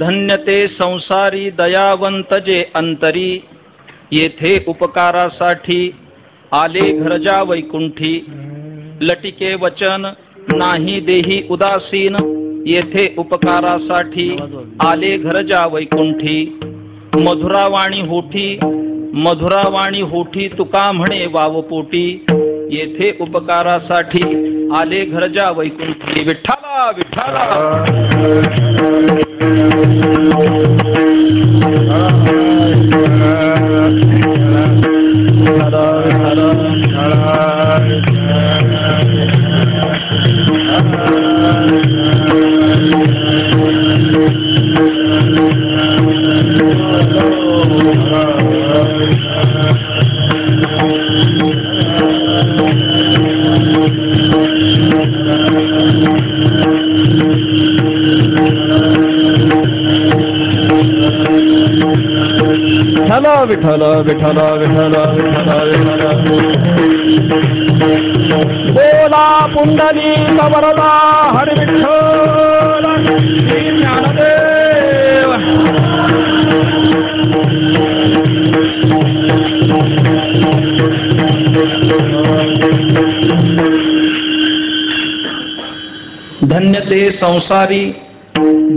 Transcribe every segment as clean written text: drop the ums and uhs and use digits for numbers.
धन्य ते संसारी दयावंत जे अंतरी, येथे उपकारासाठी आले घरजा वैकुंठी. लटिके वचन नाही देही उदासीन, येथे उपकारासाठी आले घरजा वैकुंठी. मधुरावाणी होठी तुका म्हणे वावपोटी, येथे उपकारासाठी आले घरजा वैकुंठी. विठ्ठला विठ्ठला. विठ्ठल विठ्ठल विठ्ठल विठ्ठल बोला पुंडलिक वरदा हरी विठ्ठल श्री ज्ञानदेव.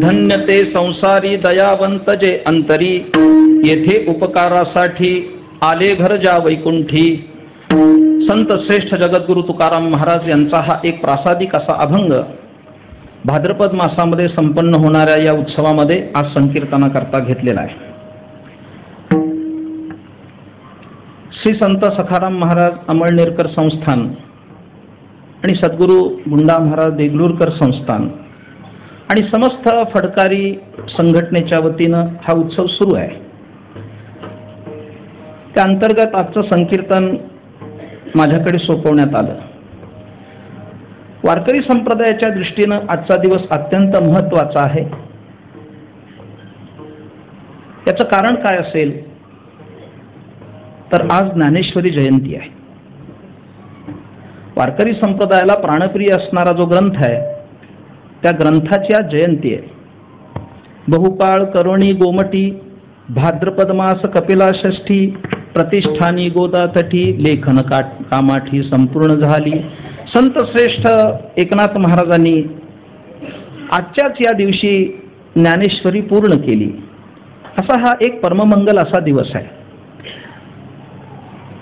धन्य ते संसारी दयावंत जे अंतरी, येथे उपकारासाठी आले घरजा वैकुंठी. संत श्रेष्ठ जगद्गुरु तुकाराम महाराज यांचा हा एक प्रासादिक असा अभंग भाद्रपद मासामध्ये संपन्न होणाऱ्या या उत्सवामध्ये आज संकीर्तनाकरता घेतलेला आहे. श्री संत सखाराम महाराज अमळनेरकर संस्थान आणि सद्गुरू गुंडा महाराज देगलूरकर संस्थान आणि समस्त फडकारी संघटनेच्या वतीनं हा उत्सव सुरू आहे. त्या अंतर्गत आजचं संकीर्तन माझ्याकडे सोपवण्यात आलं. वारकरी संप्रदायाच्या दृष्टीनं आजचा दिवस अत्यंत महत्त्वाचा आहे. याचं कारण काय असेल तर आज ज्ञानेश्वरी जयंती आहे. वारकरी संप्रदायाला प्राणप्रिय असणारा जो ग्रंथ आहे त्या ग्रंथाची आज जयंती आहे. बहुकाळ करुणी गोमटी, भाद्रपद मास कपिला षष्ठी, प्रतिष्ठानी गोदातटी, लेखन कामाठी संपूर्ण झाली. संत श्रेष्ठ एकनाथ महाराजांनी आजच्याच या दिवशी ज्ञानेश्वरी पूर्ण केली. असा हा एक परममंगल असा दिवस आहे.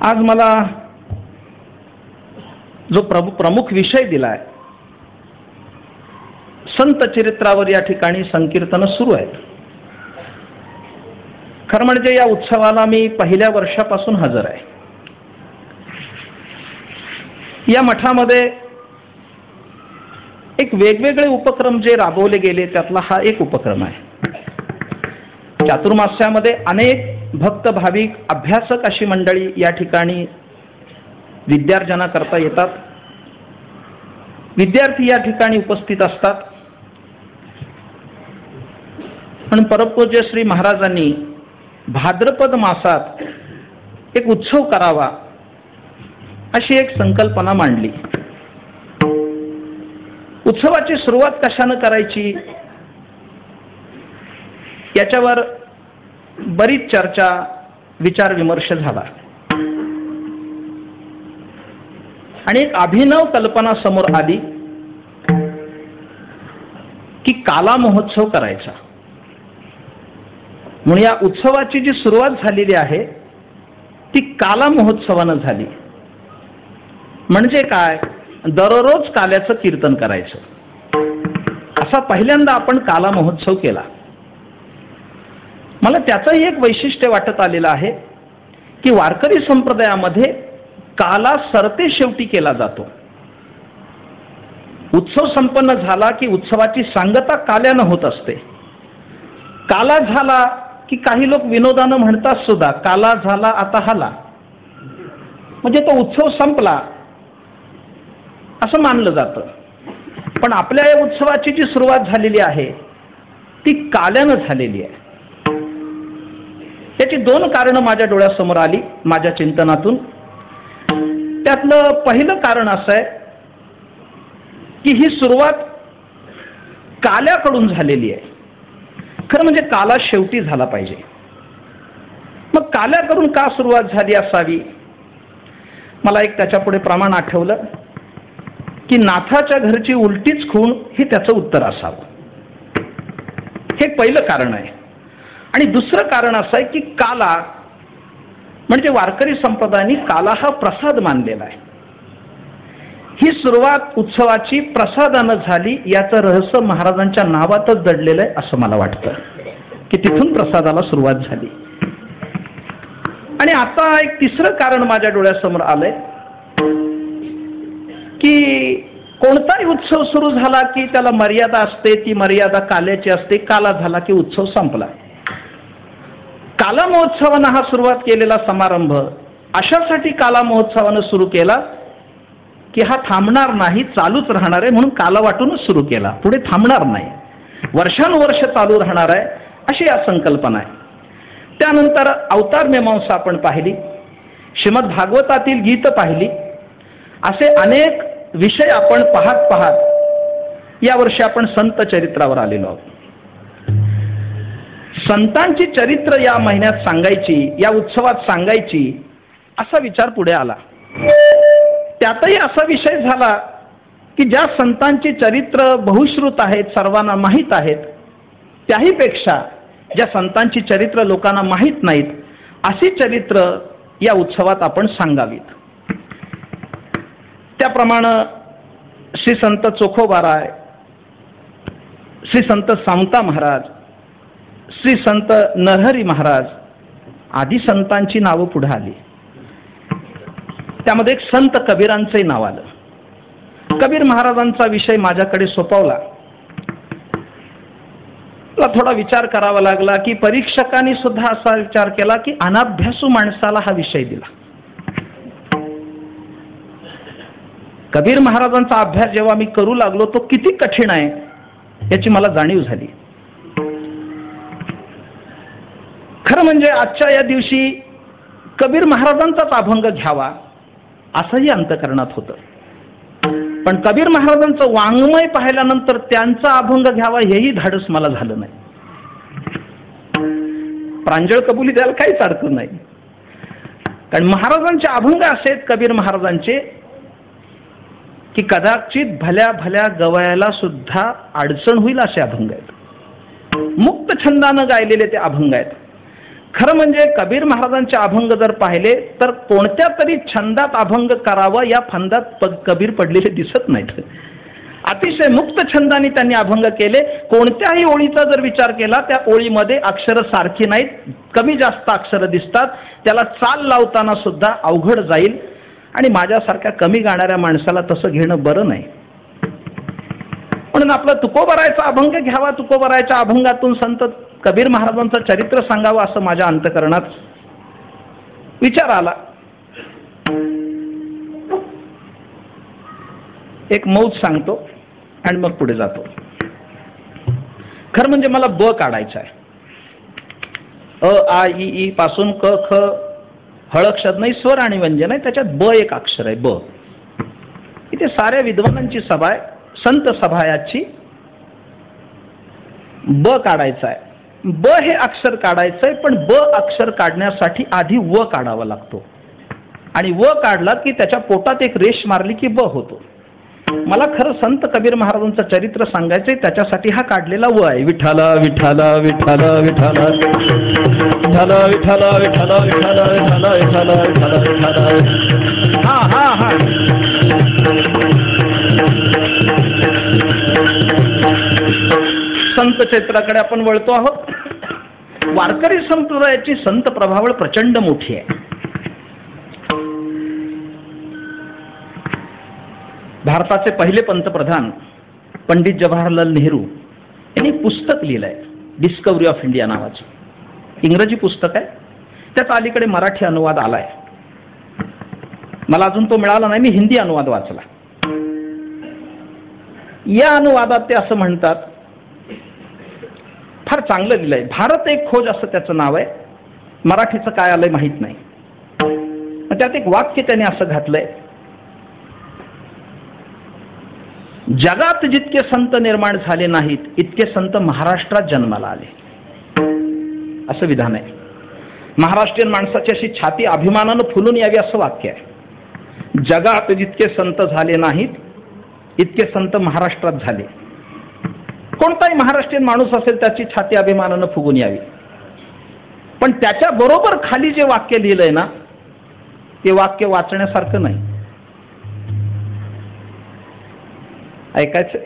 आज मला जो प्रमुख विषय दिलाय संत चरित्रावर या ठिकाणी संकीर्तन सुरू आहेत. खरं म्हणजे या उत्सवाला मी पहिल्या वर्षापासून हजर आहे. या मठामध्ये एक वेगवेगळे उपक्रम जे राबवले गेले त्यातला हा एक उपक्रम आहे. चातुर्मास्यामध्ये अनेक भक्त भाविक अभ्यासक अशी मंडळी या ठिकाणी विद्यार्जनाकरता येतात. विद्यार्थी या ठिकाणी उपस्थित असतात. आणि परमपूज्य श्री महाराजांनी भाद्रपद मासात एक उत्सव करावा अशी एक संकल्पना मांडली. उत्सवाची सुरुवात कशाने करायची याच्यावर बरीच चर्चा विचार विमर्श झाला आणि एक अभिनव कल्पना समोर आली की काला महोत्सव करायचा. म्हणून या उत्सवाची जी सुरुवात झालेली आहे ती काला महोत्सवानं झाली. म्हणजे काय, दररोज काल्याचं कीर्तन करायचं असा पहिल्यांदा आपण काला महोत्सव केला. मला त्याचंही एक वैशिष्ट्य वाटत आलेलं आहे की वारकरी संप्रदायामध्ये काला सरते शेवटी केला जातो. उत्सव संपन्न झाला की उत्सवाची सांगता काल्यानं होत असते. काला झाला की काही लोक विनोदानं म्हणतात सुद्धा काला झाला आता हाला, म्हणजे तो उत्सव संपला असं मानलं जातं. पण आपल्या या उत्सवाची जी सुरुवात झालेली आहे ती काल्यानं झालेली आहे. त्याची दोन कारणं माझ्या डोळ्यासमोर आली माझ्या चिंतनातून. त्यातलं पहिलं कारण असं आहे की ही सुरुवात काल्याकडून झालेली आहे. खरं म्हणजे काला शेवटी झाला पाहिजे. मग काल्याकडून का सुरुवात झाली असावी? मला एक त्याच्यापुढे प्रमाण आठवलं की नाथाच्या घरची उलटीच खूण हे त्याचं उत्तर असावं. हे पहिलं कारण आहे. आणि दुसरं कारण असं आहे की काला म्हणजे वारकरी संप्रदायाने काला हा प्रसाद मानलेला आहे. ही सुरुवात उत्सवाची प्रसादानं झाली याचं रहस्य महाराजांच्या नावातच दडलेलं आहे असं मला वाटतं की तिथून प्रसादाला सुरुवात झाली. आणि आता एक तिसरं कारण माझ्या डोळ्यासमोर आलंय की कोणताही उत्सव सुरू झाला की त्याला मर्यादा असते. ती मर्यादा काल्याची असते. काला झाला की उत्सव संपला. काला महोत्सवानं हा सुरुवात केलेला समारंभ अशासाठी काला महोत्सवानं सुरू केला की हा थांबणार नाही, चालूच राहणार आहे म्हणून काला वाटूनच सुरू केला. पुढे थांबणार नाही, वर्षानुवर्ष चालू राहणार आहे अशी या संकल्पना आहे. त्यानंतर अवतार मीमांसा आपण पाहिली, श्रीमद भागवतातील गीत पाहिली. असे अनेक विषय आपण पाहत पाहत यावर्षी आपण संत चरित्रावर आलेलो आहोत. संतांची चरित्र या महिन्यात सांगायची, या उत्सवात सांगायची असा विचार पुढे आला. त्यातही असा विषय झाला की ज्या संतांची चरित्र बहुश्रुत आहेत, सर्वांना माहीत आहेत, त्याही पेक्षा ज्या संतांची चरित्र लोकांना माहीत नाहीत अशी चरित्र या उत्सवात आपण सांगावीत. त्याप्रमाणे श्री संत चोखोबाराय, श्री संत सामता महाराज, श्री संत नरहरी महाराज आदी संतांची नावं पुढे आली. त्यामध्ये एक संत कबीरांचंही नाव आलं. कबीर महाराजांचा विषय माझ्याकडे सोपवला. मला थोडा विचार करावा लागला की परीक्षकांनी सुद्धा असा विचार केला की अनाभ्यासू माणसाला हा विषय दिला. कबीर महाराजांचा अभ्यास जेव्हा मी करू लागलो तो किती कठीण आहे याची मला जाणीव झाली. खरं म्हणजे आजच्या या दिवशी कबीर महाराजांचाच अभंग घ्यावा असंही अंतकरणात होतं. पण कबीर महाराजांचं वाङ्मय पाहिल्यानंतर त्यांचा अभंग घ्यावा हेही धाडस मला झालं नाही. प्रांजळ कबुली द्यायला काहीच अडचण नाही. कारण महाराजांचे अभंग असे आहेत कबीर महाराजांचे की कदाचित भल्या भल्या गवयाला सुद्धा अडचण होईल असे अभंग आहेत. मुक्त छंदानं गायलेले ते अभंग आहेत. खरं म्हणजे कबीर महाराजांचे अभंग जर पाहिले तर कोणत्या तरी छंदात अभंग करावा या फंदात कबीर पडलेले दिसत नाहीत. अतिशय मुक्त छंदाने त्यांनी अभंग केले. कोणत्याही ओळीचा जर विचार केला त्या ओळीमध्ये अक्षरं सारखी नाहीत, कमी जास्त अक्षरं दिसतात. त्याला चाल लावताना सुद्धा अवघड जाईल आणि माझ्यासारख्या कमी गाणाऱ्या माणसाला तसं घेणं बरं नाही. म्हणून आपला तुकोबारायचा अभंग घ्यावा. तुकोबारायच्या अभंगातून संत कबीर महाराजांचं चरित्र सांगावं असं माझ्या अंतकरणात विचार आला. एक मौज सांगतो आणि मग पुढे जातो. खरं म्हणजे मला ब काढायचा आहे. अ आ इ ई पासून क ख हळक्षर नाही, स्वर आणि व्यंजन आहे. त्याच्यात ब एक अक्षर आहे. ब इथे साऱ्या विद्वानांची सभा आहे, संत सभा याची. ब काढायचा आहे. ब हे अक्षर काढायचं आहे, पण ब अक्षर काढण्यासाठी आधी व काढावा लागतो आणि व काढला की त्याच्या पोटात एक रेष मारली की ब होतो. मला खरं संत कबीर महाराजांचं चरित्र सांगायचंय, त्याच्यासाठी हा काढलेला व आहे. विठ्ठल विठ्ठल विठ्ठल विठ्ठल विठ्ठल विठ्ठल विठ्ठल विठ्ठल विठ्ठल विठ्ठल विठ्ठल. हा हा हा संत चरित्राकडे आपण वळतो आहोत. वारकरी संप्रदायाची संत प्रभावळ प्रचंड मोठी आहे. भारताचे पहिले पंतप्रधान पंडित जवाहरलाल नेहरू यांनी पुस्तक लिहिलंय, डिस्कवरी ऑफ इंडिया नावाचं. इंग्रजी पुस्तक आहे, त्याचा अलीकडे मराठी अनुवाद आलाय. मला अजून तो मिळाला नाही, मी हिंदी अनुवाद वाचला. या अनुवादात ते असं म्हणतात, फार चांगलं लिहिलंय. भारत एक खोज असं त्याचं नाव आहे. मराठीचं काय आलंय माहीत नाही. त्यात एक वाक्य त्याने असं घातलंय, जगात जितके संत निर्माण झाले नाहीत इतके संत महाराष्ट्रात जन्माला आले, असं विधान आहे. महाराष्ट्रीयन माणसाची अशी छाती अभिमानानं फुलून यावी असं वाक्य आहे. जगात जितके संत झाले नाहीत इतके संत महाराष्ट्रात झाले. कोणताही महाराष्ट्रीयन माणूस असेल त्याची छाती अभिमानानं फुगून यावी. पण त्याच्या बरोबर खाली जे वाक्य लिहिलंय ना ते वाक्य वाचण्यासारखं नाही. ऐकायचं,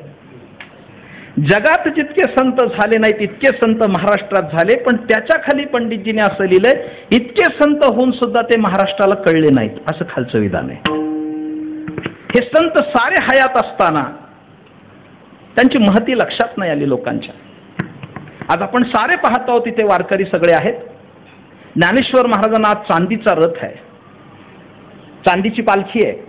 जगात जितके संत झाले नाहीत इतके संत महाराष्ट्रात झाले. पण त्याच्या खाली पंडितजीने असं लिहिलंय, इतके संत होऊन सुद्धा ते महाराष्ट्राला कळले नाहीत, असं खालचं विधान आहे. हे संत सारे हयात असताना त्यांची महती लक्षात नाही आली लोकांच्या. आज आपण सारे पाहतो तिथे वारकरी सगळे आहेत. ज्ञानेश्वर महाराजांना आज चांदीचा रथ आहे, चांदीची पालखी आहे.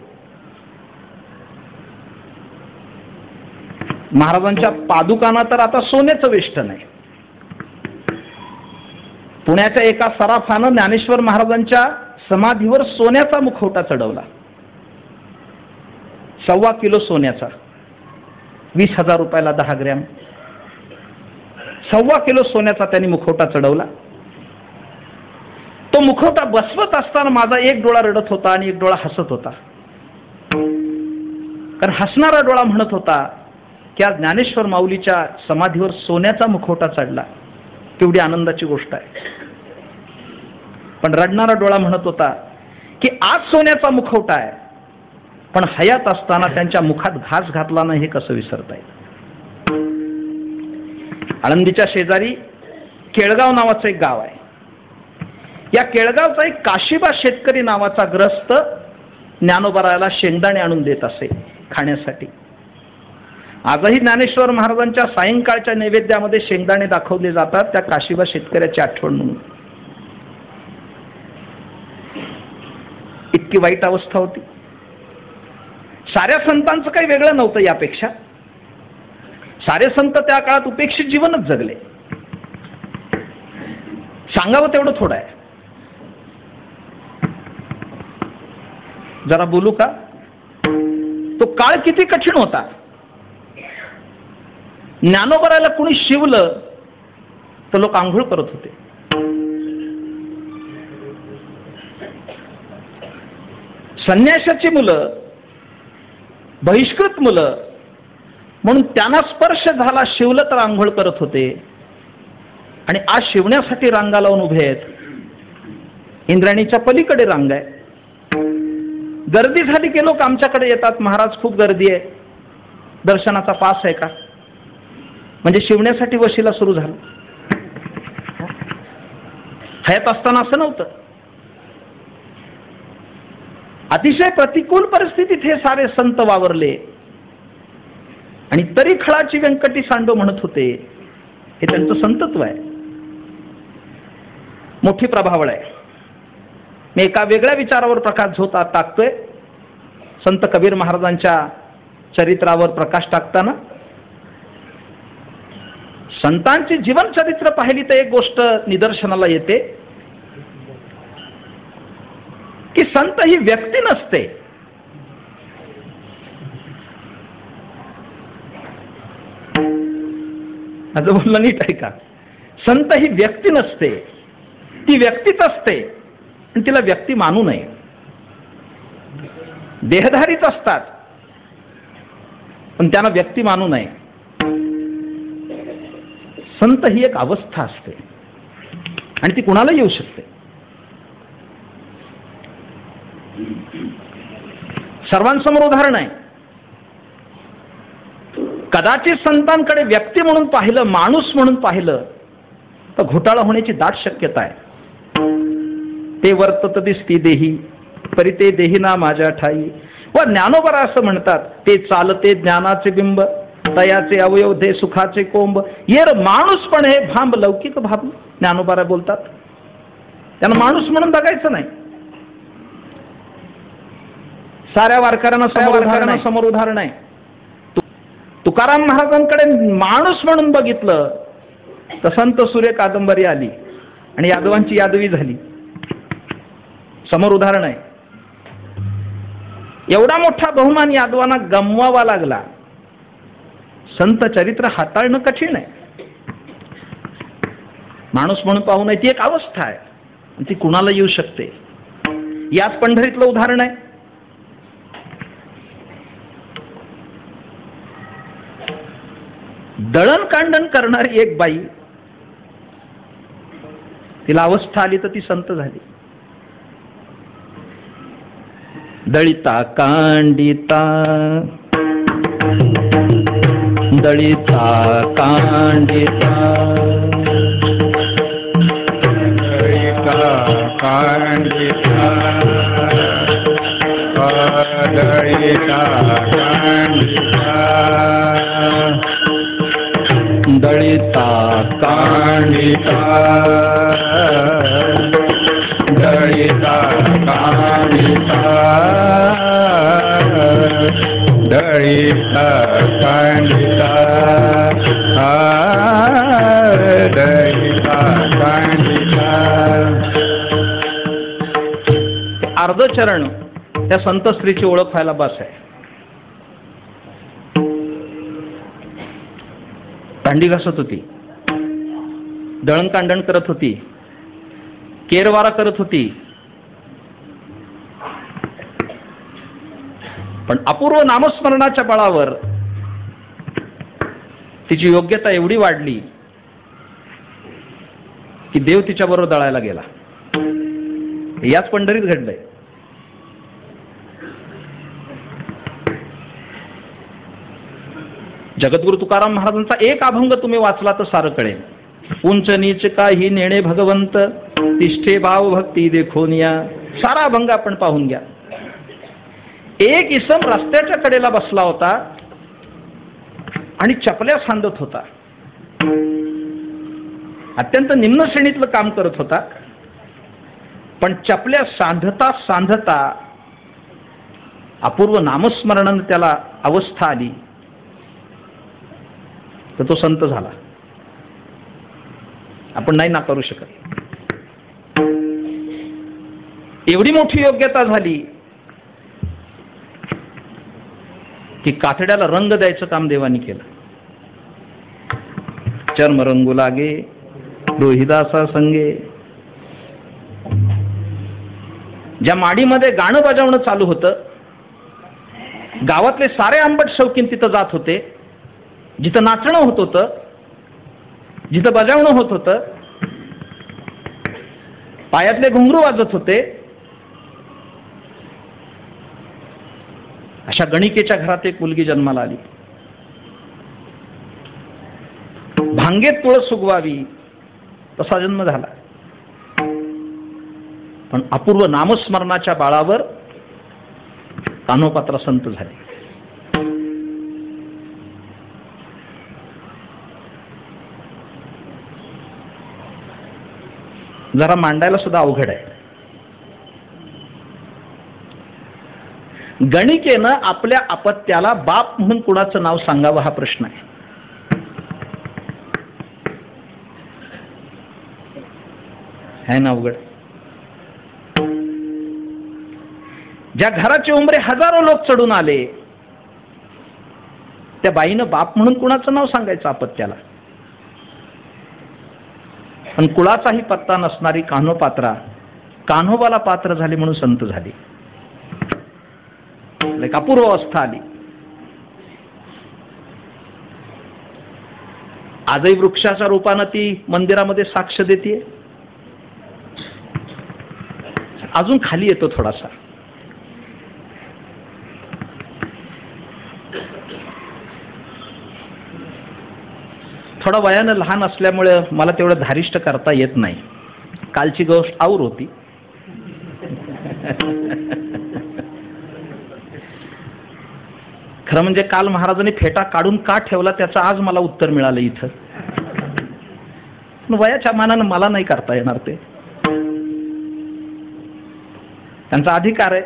महाराजांच्या पादुकांना तर आता सोन्याचं वेष्टन आहे. पुण्याच्या एका सराफानं ज्ञानेश्वर महाराजांच्या समाधीवर सोन्याचा मुखवटा चढवला, 1.25 किलो सोन्याचा, 20,000 रुपयाला 10 ग्रॅम. 1.25 किलो सोन्याचा त्यांनी मुखवटा चढवला. तो मुखवटा बसवत असताना माझा एक डोळा रडत होता आणि एक डोळा हसत होता. कारण हसणारा डोळा म्हणत होता की आज ज्ञानेश्वर माऊलीच्या समाधीवर सोन्याचा मुखवटा चढला, केवढी आनंदाची गोष्ट आहे. पण रडणारा डोळा म्हणत होता की आज सोन्याचा मुखवटा आहे पण हयात असताना त्यांच्या मुखात घास घातला नाही, हे कसं विसरता येईल. आळंदीच्या शेजारी केळगाव नावाचं एक गाव आहे. या केळगावचा एक काशीबा शेतकरी नावाचा ग्रस्त ज्ञानोबारायाला शेंगदाणे आणून देत असे खाण्यासाठी. आजही ज्ञानेश्वर महाराजांच्या सायंकाळच्या नैवेद्यामध्ये शेंगदाणे दाखवले जातात, त्या काशीबा शेतकऱ्याची आठवण म्हणून. इतकी वाईट अवस्था होती. साऱ्या संतांचं काही वेगळं नव्हतं यापेक्षा. सारे संत त्या काळात उपेक्षित जीवनच जगले. सांगावं तेवढं थोडं आहे. जरा बोलू का? तो काळ किती कठीण होता. ज्ञानोबारायाला कुणी शिवलं तर लोक आंघोळ करत होते. संन्यासाची मुलं, बहिष्कृत मुलं म्हणून त्यांना स्पर्श झाला, शिवलं तर आंघोळ करत होते. आणि आज शिवण्यासाठी रांगा लावून उभे आहेत. इंद्रायणीच्या पलीकडे रांग आहे. गर्दी झाली की लोक आमच्याकडे येतात, महाराज खूप गर्दी आहे, दर्शनाचा पास आहे का? म्हणजे शिवण्यासाठी वशिला सुरू झाला. हयात असताना असं नव्हतं. अतिशय प्रतिकूल परिस्थितीत हे सारे संत वावरले आणि तरी खळाची व्यंकटी सांडो म्हणत होते. हे त्यांचं संतत्व आहे, मोठी प्रभावळ आहे. मी एका वेगळ्या विचारावर प्रकाश टाकतोय. संत कबीर महाराजांच्या चरित्रावर प्रकाश टाकताना संतांची जीवनचरित्र पाहिली तर एक गोष्ट निदर्शनाला येते की संत ही व्यक्ती नसते. माझं बोलणं नीट आहे का? संत ही व्यक्ती नसते, ती व्यक्तीच असते आणि तिला व्यक्ती मानू नये. देहधारीच असतात पण त्यांना व्यक्ती मानू नये. संत ही एक अवस्था असते आणि ती कुणाला येऊ शकते. सर्वांसमोर उदाहरण आहे. कदाचित संतांकडे व्यक्ती म्हणून पाहिलं, माणूस म्हणून पाहिलं तर घोटाळा होण्याची दाट शक्यता आहे. ते वर्तत दिसती देही परिते देही ना माझ्या ठाई. व ज्ञानोबा असं म्हणतात, ते चालते ज्ञानाचे बिंब तयाचे अवयव दे सुखाचे कोंब. येर माणूस पण हे भांब लौकिक भाब. ज्ञानोबा बोलतात त्यांना माणूस म्हणून बघायचं नाही. साऱ्या वारकऱ्यांना समोर उदाहरण आहे. तुकाराम महाराजांकडे माणूस म्हणून बघितलं तर संत सूर्य कादंबरी आली आणि यादवांची यादवी झाली. समोर उदाहरण आहे. एवढा मोठा बहुमान यादवांना गमवावा लागला संत चरित्र हाताळणं कठीण आहे. माणूस म्हणून पाहू नये, ती एक अवस्था आहे, ती कुणाला येऊ शकते. याच पंढरीतलं उदाहरण आहे. दळणकांडण करणारी एक बाई, तिला अवस्था आली तर ती संत झाली. दळिता कांडिता दळिता कांडिता कांडिता दळिता कांडिता दळिता कांडिता दळिता कांडिता दळिता कांडिता दळिता कांडिता. अर्धचरण त्या संत स्त्रीची ओळख व्हायला बस आहे. भांडी घासत होती, दळणकांडण करत होती, केरवारा करत होती, पण अपूर्व नामस्मरणाच्या बळावर तिची योग्यता एवढी वाढली की देव तिच्याबरोबर दळायला गेला. याच पंढरीत घडलंय. जगद्गुरु तुकाराम महाराजांचा एक अभंग तुम्ही वाचला तर सारं कळेल. उंच नीच काही नेणे भगवंत, तिष्ठे भाव भक्ती देखोनिया. सारा अभंग आपण पाहून घ्या. एक इसम रस्त्याच्या कडेला बसला होता आणि चपल्या सांधत होता. अत्यंत निम्न श्रेणीतलं काम करत होता, पण चपल्या सांधता सांधता अपूर्व नामस्मरणानं त्याला अवस्था आली तर तो संत झाला. आपण नाही नाकारू शकत. एवढी मोठी योग्यता झाली की कातड्याला रंग द्यायचं काम देवानी केलं. चर्म रंगू लागे रोहिदासा संगे. ज्या माडीमध्ये गाणं बजावणं चालू होतं, गावातले सारे आंबट शौकीन तिथं जात होते. जिथं नाचणं होत होतं, जिथं बजावणं होत होतं, पायातले घुंगरू वाजत होते, अशा गणिकेच्या घरात एक मुलगी जन्माला आली. भांगेत तुळस उगवावी तसा जन्म झाला. पण अपूर्व नामस्मरणाच्या बाळावर कान्होपात्रा संत झाले. जरा मांडायला सुद्धा अवघड आहे. गणिकेनं आपल्या अपत्याला बाप म्हणून कुणाचं नाव सांगावं हा प्रश्न आहे. है ना अवघड. ज्या घराचे उंबरे हजारो लोक चढून आले, त्या बाईनं बाप म्हणून कुणाचं नाव सांगायचं अपत्याला. पण कुळाचाही पत्ता नसणारी कान्होपात्रा कान्होबाला पात्र झाली म्हणून संत झाली. एक अपूर्व अवस्था आली. आजही वृक्षाच्या रूपानं ती मंदिरामध्ये साक्ष देते. अजून खाली येतो थोडासा. थोडा वयानं लहान असल्यामुळे मला तेवढं धारिष्ट करता येत नाही. कालची गोष्ट आऊर होती. खरं म्हणजे काल महाराजांनी फेटा काढून का ठेवला त्याचं आज मला उत्तर मिळालं इथं. वयाच्या मानानं मला नाही करता येणार ते. त्यांचा अधिकार आहे.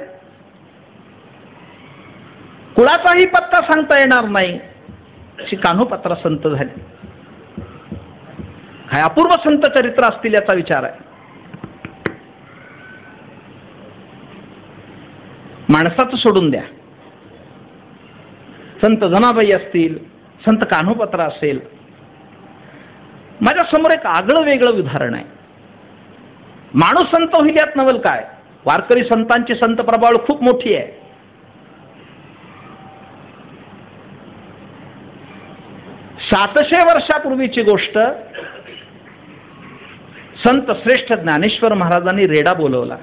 कुळाचाही पत्ता सांगता येणार नाही अशी कान्होपात्रा संत झाली. काय अपूर्व संत चरित्र असतील याचा विचार आहे. माणसाचं सोडून द्या. संत जनाबाई असतील, संत कान्होपत्रा असेल. माझ्या समोर एक आगळं वेगळं उदाहरण आहे. माणूस संत होईल यात नवल काय. वारकरी संतांची संत प्रभावळ खूप मोठी आहे. सातशे वर्षापूर्वीची गोष्ट. संत श्रेष्ठ ज्ञानेश्वर महाराजांनी रेडा बोलवला.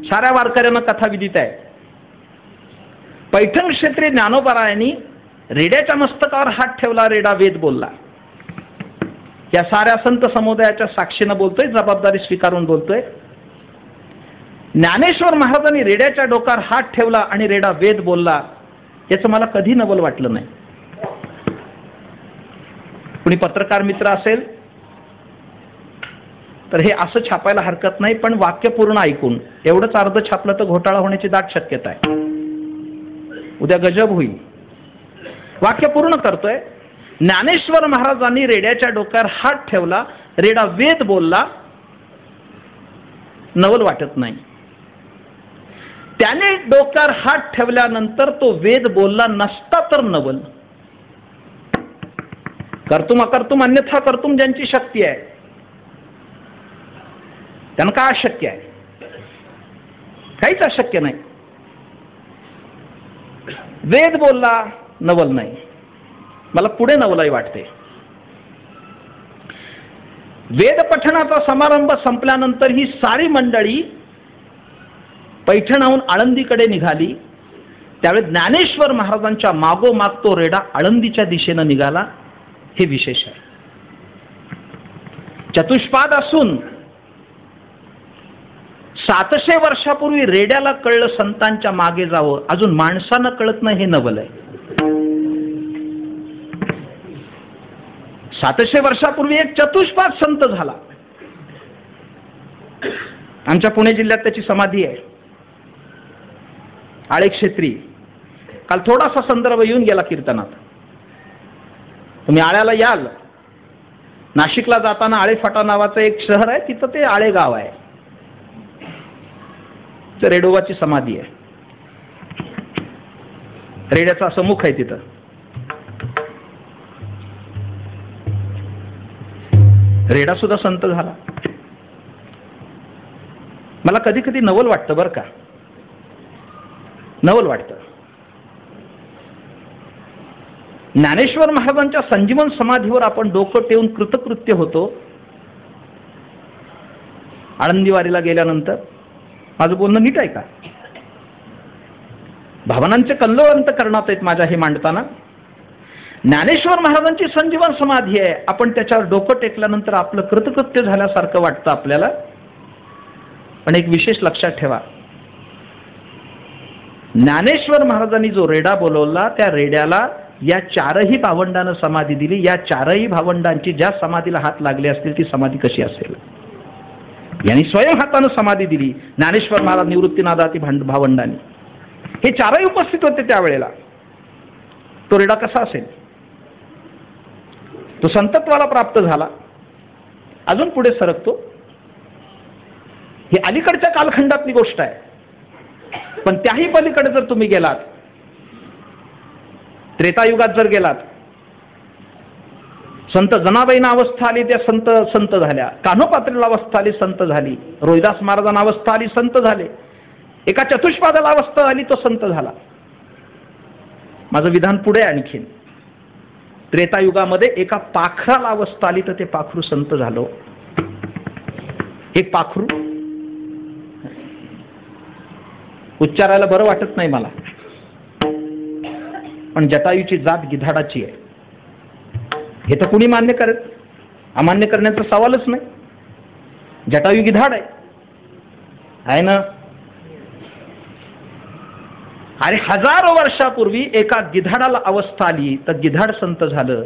साऱ्या वारकऱ्यांना कथा विदित आहे. पैठण क्षेत्री ज्ञानोबारायांनी रेड्याच्या मस्तकावर हात ठेवला. रेडा वेद बोलला. या साऱ्या संत समुदायाच्या साक्षीनं बोलतोय, जबाबदारी स्वीकारून बोलतोय. ज्ञानेश्वर महाराजांनी रेड्याच्या डोक्यावर हात ठेवला आणि रेडा वेद बोलला. याचं मला कधी नवल वाटलं नाही. कुणी पत्रकार मित्र असेल तर हे असं छापायला हरकत नाही, पण वाक्य पूर्ण ऐकून. एवढंच अर्ध छापलं तर घोटाळा होण्याची दाट शक्यता आहे. उद्या गजब होईल. वाक्य पूर्ण करतोय. ज्ञानेश्वर महाराजांनी रेड्याच्या डोक्यावर हात ठेवला. रेडा वेद बोलला. नवल वाटत नाही. त्याने डोक्यावर हात ठेवल्यानंतर तो वेद बोलला नसता तर नवल. कर्तुम अकर्तुम अन्यथा कर्तुम ज्यांची शक्ती आहे त्यांना काय अशक्य आहे. काहीच अशक्य नाही. वेद बोलला, नवल नाही. मला पुढे नवलाई वाटते. वेद पठणाचा समारंभ संपल्यानंतर ही सारी मंडळी पैठणाहून आळंदीकडे निघाली. त्यावेळी ज्ञानेश्वर महाराजांच्या मागोमाग तो रेडा आळंदीच्या दिशेनं निघाला. हे विशेष आहे. चतुष्पाद असून 700 वर्षापूर्वी रेड्याला कळलं संतांच्या मागे जावं. अजून माणसांना कळत नाही. हे नवल आहे. 700 वर्षापूर्वी एक चतुष्पाद संत झाला. आमच्या पुणे जिल्ह्यात त्याची समाधी आहे. आळे क्षेत्री. काल थोडासा संदर्भ येऊन गेला कीर्तनात. तुम्ही आळ्याला याल. नाशिकला जाताना आळेफाटा नावाचं एक शहर आहे, तिथं ते आळे गाव आहे. रेडोबाची समाधी आहे. रेड्याचा असं मुख आहे तिथं. रेडा सुद्धा संत झाला. मला कधी कधी नवल वाटतं बरं का. नवल वाटतं. ज्ञानेश्वर महाराजांच्या संजीवन समाधीवर आपण डोकं ठेवून कृतकृत्य होतो. आळंदीवारीला गेल्यानंतर माझं बोलणं नीट आहे का. भावनांचे कल्लोळ करण्यात आहेत माझ्या हे मांडताना. ज्ञानेश्वर महाराजांची संजीवन समाधी आहे. आपण त्याच्यावर डोकं टेकल्यानंतर आपलं कृतकृत्य झाल्यासारखं वाटतं आपल्याला. पण एक विशेष लक्षात ठेवा. ज्ञानेश्वर महाराजांनी जो रेडा बोलवला त्या रेड्याला या चारही भावंडांना समाधी दिली. या चारही भावंडांची ज्या समाधीला हात लागले असतील ती समाधी कशी असेल. यांनी स्वयं हातानं समाधी दिली. ज्ञानेश्वर महाराज, निवृत्तीनाथाती भावंडांनी. हे चारही उपस्थित होते त्यावेळेला. तो रेडा कसा असेल. तो संतत्वाला प्राप्त झाला. अजून पुढे सरकतो. ही अलीकडच्या कालखंडातली गोष्ट आहे. पण त्याही पलीकडे जर तुम्ही गेलात, त्रेतायुगात जर गेलात, संत जनाबाईंना अवस्था आली त्या संत झाल्या. कान्होपात्रीला अवस्था आली संत झाली. रोहिदास महाराजांना अवस्था आली संत झाले. एका चतुष्पादाला अवस्था आली तो संत झाला. माझं विधान पुढे आणखीन. त्रेतायुगामध्ये एका पाखराला अवस्था आली तर ते पाखरू संत झालो. एक पाखरू. उच्चारायला बरं वाटत नाही मला, पण जटायूची जात गिधाडाची आहे. हे तर कुणी मान्य करत. अमान्य करण्याचा सवालच नाही. जटायू गिधाड आहे ना. अरे हजारो वर्षापूर्वी एका गिधाडाला अवस्था आली तर गिधाड संत झालं.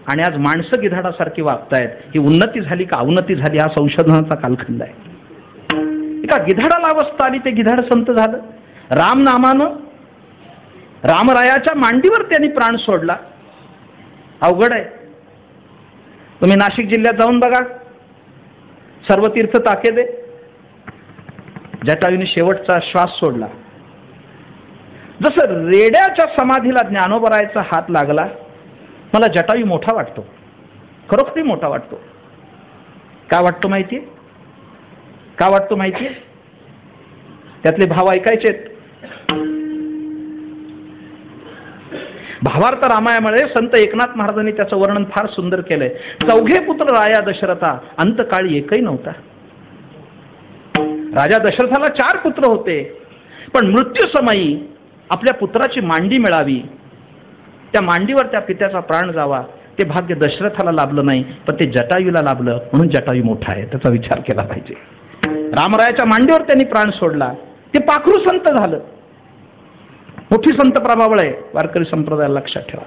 आणि आज माणसं गिधाडासारखी वागतायत. ही उन्नती झाली का अवनती झाली हा संशोधनाचा कालखंड आहे. एका गिधाडाला अवस्था आली ते गिधाड संत झालं. राम नामानं रामरायाच्या मांडीवर त्यांनी प्राण सोडला. अवघड आहे. तुम्ही नाशिक जिल्ह्यात जाऊन बघा. सर्व तीर्थ ताकेदे. जटायूने शेवटचा श्वास सोडला. जसं रेड्याच्या समाधीला ज्ञानोबरायचा हात लागला, मला जटायू मोठा वाटतो, खरोखरी मोठा वाटतो. का वाटतो माहितीये? का वाटतो माहितीये? त्यातले भाव ऐकायचेत. भावार्थ रामायणामध्ये संत एकनाथ महाराजांनी त्याचं वर्णन फार सुंदर केलंय. चौघे पुत्र राया दशरथा, अंतकाळी एकही नव्हता. राजा दशरथाला 4 पुत्र होते, पण मृत्यूसमयी आपल्या पुत्राची मांडी मिळावी, त्या मांडीवर त्या पित्याचा प्राण जावा, ते भाग्य दशरथाला लाभलं नाही, पण ते जटायूला लाभलं. म्हणून जटायू मोठा आहे, त्याचा विचार केला पाहिजे. रामरायाच्या मांडीवर त्यांनी प्राण सोडला, ते पाखरू संत झालं. मोठी संत प्रभावळ आहे वारकरी संप्रदायाला, लक्षात ठेवा.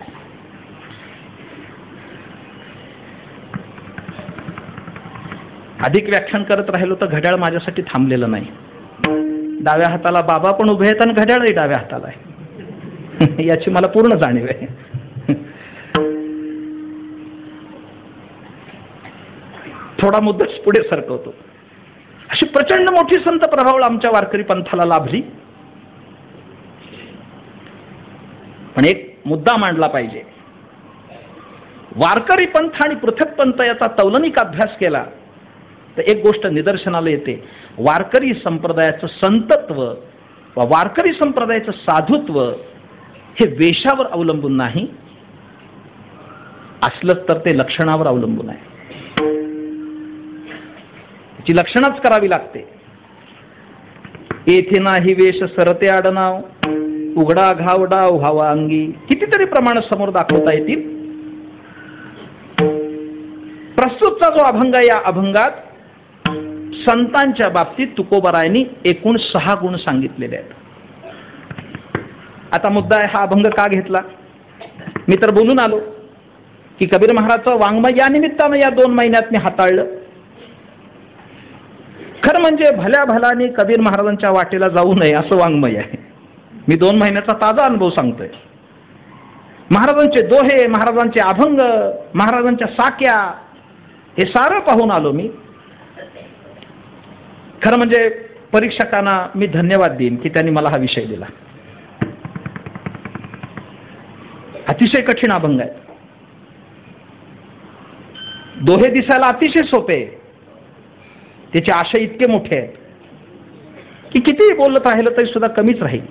अधिक व्याख्यान करत राहिलो तर घड्याळ माझ्यासाठी थांबलेलं नाही. डाव्या हाताला बाबा पण उभे आहेत आणि घड्याळही डाव्या हाताला आहे याची मला पूर्ण जाणीव आहे. थोडा मुद्दाच पुढे सरकवतो. अशी प्रचंड मोठी संत प्रभावळ आमच्या वारकरी पंथाला लाभली. पण एक मुद्दा मांडला पाहिजे. वारकरी पंथ आणि पृथक पंथ याचा तौलनिक अभ्यास केला तर एक गोष्ट निदर्शनाला येते. वारकरी संप्रदायाचं संतत्व वा वारकरी संप्रदायाचं साधुत्व हे वेशावर अवलंबून नाही, असलंच तर ते लक्षणावर अवलंबून आहे. ची लक्षणच करावी लागते. येथे नाही वेश सरते आडनाव, उघडा घावडाव व्हावा अंगी. कितीतरी प्रमाण समोर दाखवता येतील. प्रस्तुतचा जो अभंग आहे, या अभंगात संतांच्या बाबतीत तुकोबारायांनी एकूण 6 गुण सांगितलेले आहेत. आता मुद्दा आहे, हा अभंग का घेतला? मी तर बोलून आलो की कबीर महाराजचं वाङ्मय या निमित्तानं या 2 महिन्यात मी हाताळलं. खरं म्हणजे भल्या भल्याने कबीर महाराजांच्या वाटेला जाऊ नये असं वाङ्मय आहे. मी 2 महिन्याचा ताजा अनुभव सांगतोय. महाराजांचे दोहे, महाराजांचे अभंग, महाराजांच्या साक्या हे सारं पाहून आलो मी. खरं म्हणजे परीक्षकांना मी धन्यवाद देईन की त्यांनी मला हा विषय दिला. अतिशय कठीण अभंग आहेत. दोहे दिसायला अतिशय सोपे, त्याचे आशय इतके मोठे आहेत की कितीही बोलत राहिलं तरी सुद्धा कमीच राहील,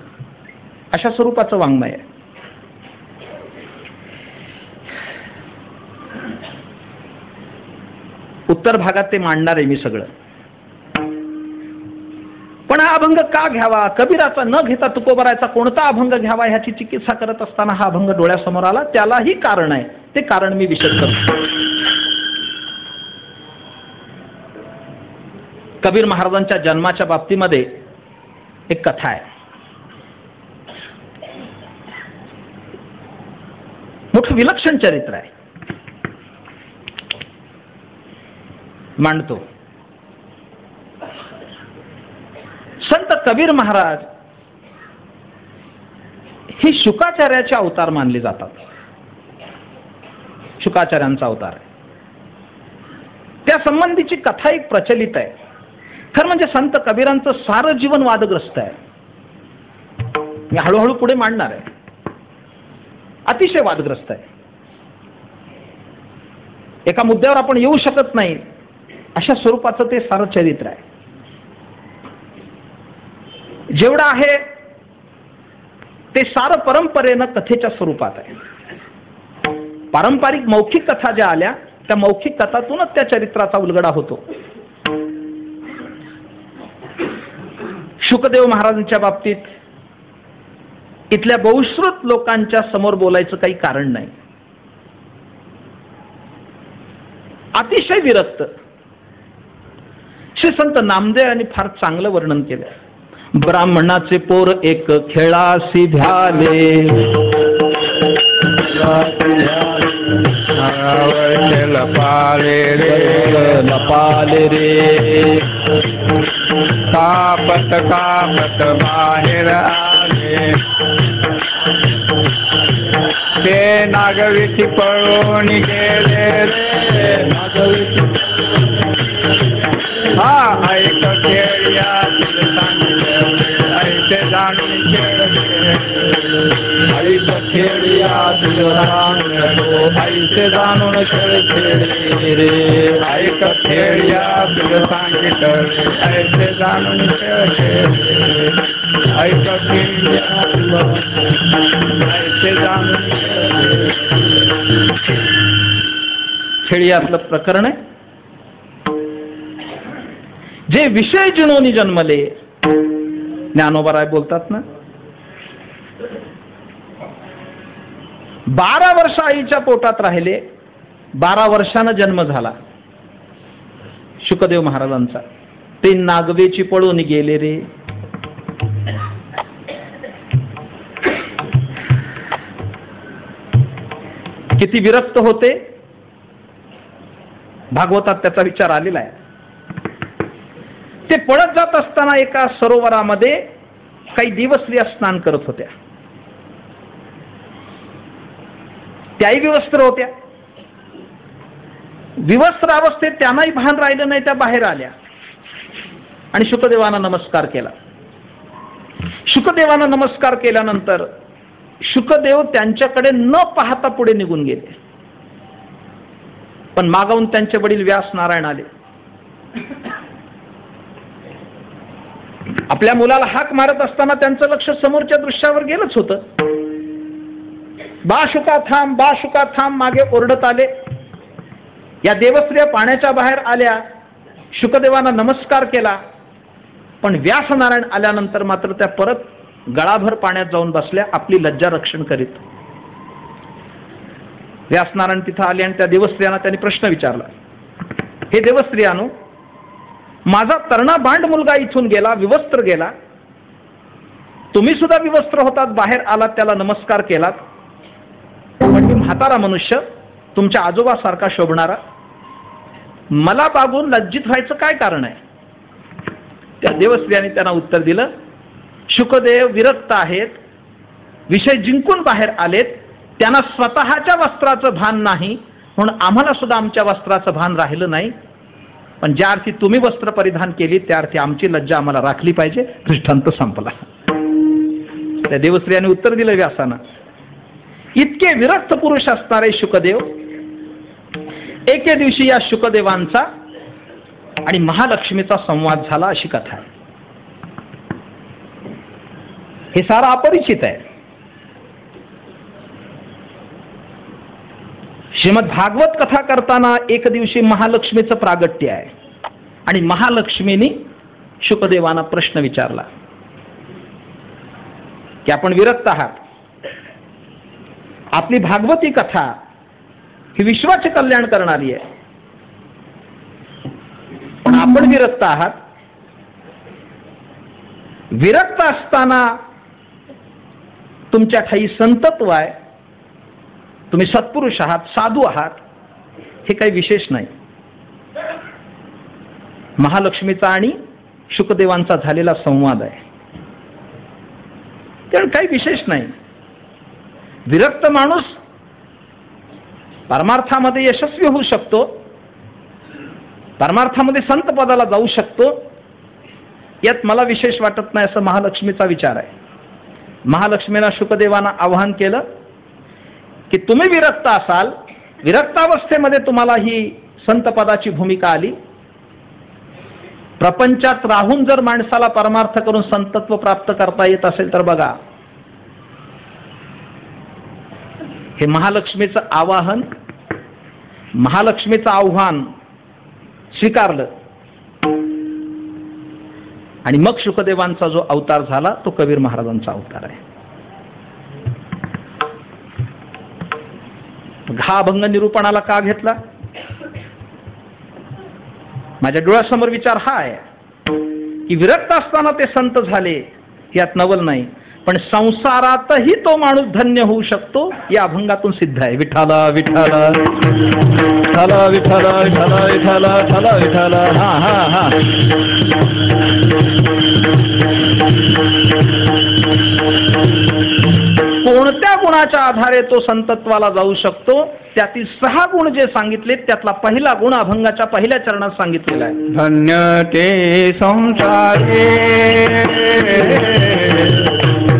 अशा स्वरूपाचं वाङ्मय आहे. उत्तर भागात ते मांडणार आहे मी सगळं. पण हा अभंग का घ्यावा, कबीराचा न घेता तुकोबारायचा कोणता अभंग घ्यावा ह्याची चिकित्सा करत असताना हा अभंग डोळ्यासमोर आला. त्यालाही कारण आहे, ते कारण मी विशद करतो. कबीर महाराजांच्या जन्माच्या बाबतीमध्ये एक कथा आहे. मोठं विलक्षण चरित्र आहे, मांडतो. संत कबीर महाराज हे शुकाचार्याचे अवतार मानले जातात. शुकाचार्यांचा अवतार आहे. त्या संबंधीची कथा एक प्रचलित आहे. खरं म्हणजे संत कबीरांचं सारं जीवन वादग्रस्त आहे. मी हळूहळू पुढे मांडणार आहे. अतिशय वादग्रस्त आहे. एका मुद्द्यावर आपण येऊ शकत नाही अशा स्वरूपाचं ते सारं चरित्र आहे. जेवढं आहे ते सारं परंपरेनं कथेच्या स्वरूपात आहे. पारंपरिक मौखिक कथा ज्या आल्या त्या मौखिक कथातूनच त्या चरित्राचा उलगडा होतो. शुकदेव महाराजांच्या बाबतीत इथल्या बहुश्रुत लोकांच्या समोर बोलायचं काही कारण नाही. अतिशय विरक्त. श्री संत नामदेव यांनी फार चांगलं वर्णन केलं. ब्राह्मणाचे पोर एक खेळासी भ्याले, लपाले रे लपाले रे, कापत कापत बाहेर आले, ते नागवीची पळून गेले रे. हा ऐक खेळ्या ऐके जाणून खेळ ऐक खेळिया तुझ जाणून तो ऐसे जाणून खेळ खेळली रे ऐक खेळिया तुझ सांगितले ऐसे जाणून खेळ खेळली ऐक खेळिया ऐसे जाणून खेळियातलं प्रकरण आहे. जे विषय जिणोनी जन्मले, ज्ञानोबाराय बोलतात ना, 12 वर्ष आईच्या पोटात राहिले, 12 वर्षानं जन्म झाला शुकदेव महाराजांचा. ते नागवेची पळून गेले रे. किती विरक्त होते भागवतात त्याचा विचार आलेला आहे. ते पळत जात असताना एका सरोवरामध्ये काही दिवसल्या स्नान करत होत्या. त्याही विवस्त्र होत्या. विवस्त्र अवस्थेत त्यांनाही भान राहिलं नाही. त्या बाहेर आल्या आणि शुकदेवांना नमस्कार केला. शुकदेवांना नमस्कार केल्यानंतर शुकदेव त्यांच्याकडे न पाहता पुढे निघून गेले. पण मागाहून त्यांचे वडील व्यास नारायण आले. आपल्या मुलाला हाक मारत असताना त्यांचं लक्ष समोरच्या दृश्यावर गेलंच होतं. बा शुका थांब, बा शुका थांब मागे ओरडत आले. या देवस्त्रिया पाण्याच्या बाहेर आल्या. शुकदेवांना नमस्कार केला. पण व्यास नारायण आल्यानंतर मात्र त्या परत गळाभर पाण्यात जाऊन बसल्या, आपली लज्जा रक्षण करीत. व्यासनारायण तिथं आले आणि त्या देवस्त्रियांना त्यांनी प्रश्न विचारला. हे देवस्त्रियानो, माझा तरणा बांड मुलगा इथून गेला, विवस्त्र गेला. तुम्ही सुद्धा विवस्त्र होतात, बाहेर आलात, त्याला नमस्कार केलात. पण मी म्हातारा मनुष्य, तुमच्या आजोबासारखा शोभणारा, मला बागून लज्जित व्हायचं काय कारण आहे? त्या देवस्त्रियांनी त्यांना उत्तर दिलं, शुकदेव विरक्त आहेत, विषय जिंकून बाहेर आलेत, त्यांना स्वतःच्या वस्त्राचं भान नाही, म्हणून आम्हाला सुद्धा आमच्या वस्त्राचं भान राहिलं नाही. पण ज्या अर्थी तुम्ही वस्त्र परिधान केली त्या अर्थी आमची लज्जा आम्हाला राखली पाहिजे. दृष्टांत संपला. त्या देवस्त्रियांनी उत्तर दिलं व्यासानं. इतके विरक्त पुरुष असणारे शुकदेव, एके दिवशी या शुकदेवांचा आणि महालक्ष्मीचा संवाद झाला अशी कथा आहे. हे सारं अपरिचित आहे. श्रीमद भागवत कथा करताना एक दिवशी महालक्ष्मीचं प्रागट्य आहे आणि महालक्ष्मीनी शुकदेवांना प्रश्न विचारला की आपण विरक्त आहात, आपली भागवती कथा ही विश्वाचे कल्याण करणारी आहे, पण आपण विरक्त आहात. विरक्त असताना तुमच्या ठाई संतत्व आहे, तुम्ही सत्पुरुष आहात, साधू आहात, हे काही विशेष नाही. महालक्ष्मीचा आणि शुकदेवांचा झालेला संवाद आहे, कारण काही विशेष नाही. विरक्त माणूस परमार्थामध्ये यशस्वी होऊ शकतो, परमार्थामध्ये संत पदाला जाऊ शकतो, यात मला विशेष वाटत नाही असं महालक्ष्मीचा विचार आहे. महालक्ष्मीला शुकदेवांना आवाहन केलं की तुम्ही विरक्त असाल, विरक्तावस्थेमध्ये तुम्हाला ही संत पदाची भूमिका आली. प्रपंचात राहून जर माणसाला परमार्थ करून संतत्व प्राप्त करता येत असेल तर बघा, हे महालक्ष्मीचं आवाहन, महालक्ष्मीचं आव्हान स्वीकारलं आणि मग शुकदेवांचा जो अवतार झाला तो कबीर महाराजांचा अवतार आहे. हा अभंग निरूपणाला का घेतला? माझ्या डोळ्यासमोर विचार हा आहे की विरक्त असताना ते संत झाले, यात नवल नाही, पण संसारातही तो माणूस धन्य होऊ शकतो, या अभंगातून सिद्ध आहे. विठाला विठाला विठाला विठाला विठाला विठाला विठाला विठाला. हा हा हा. कोणत्या गुणाच्या आधारे तो संतत्वाला जाऊ शकतो? त्यातील 6 गुण जे सांगितले त्यातला पहिला गुण अभंगाच्या पहिल्या चरणात सांगितलेला आहे. धन्य ते संसारे,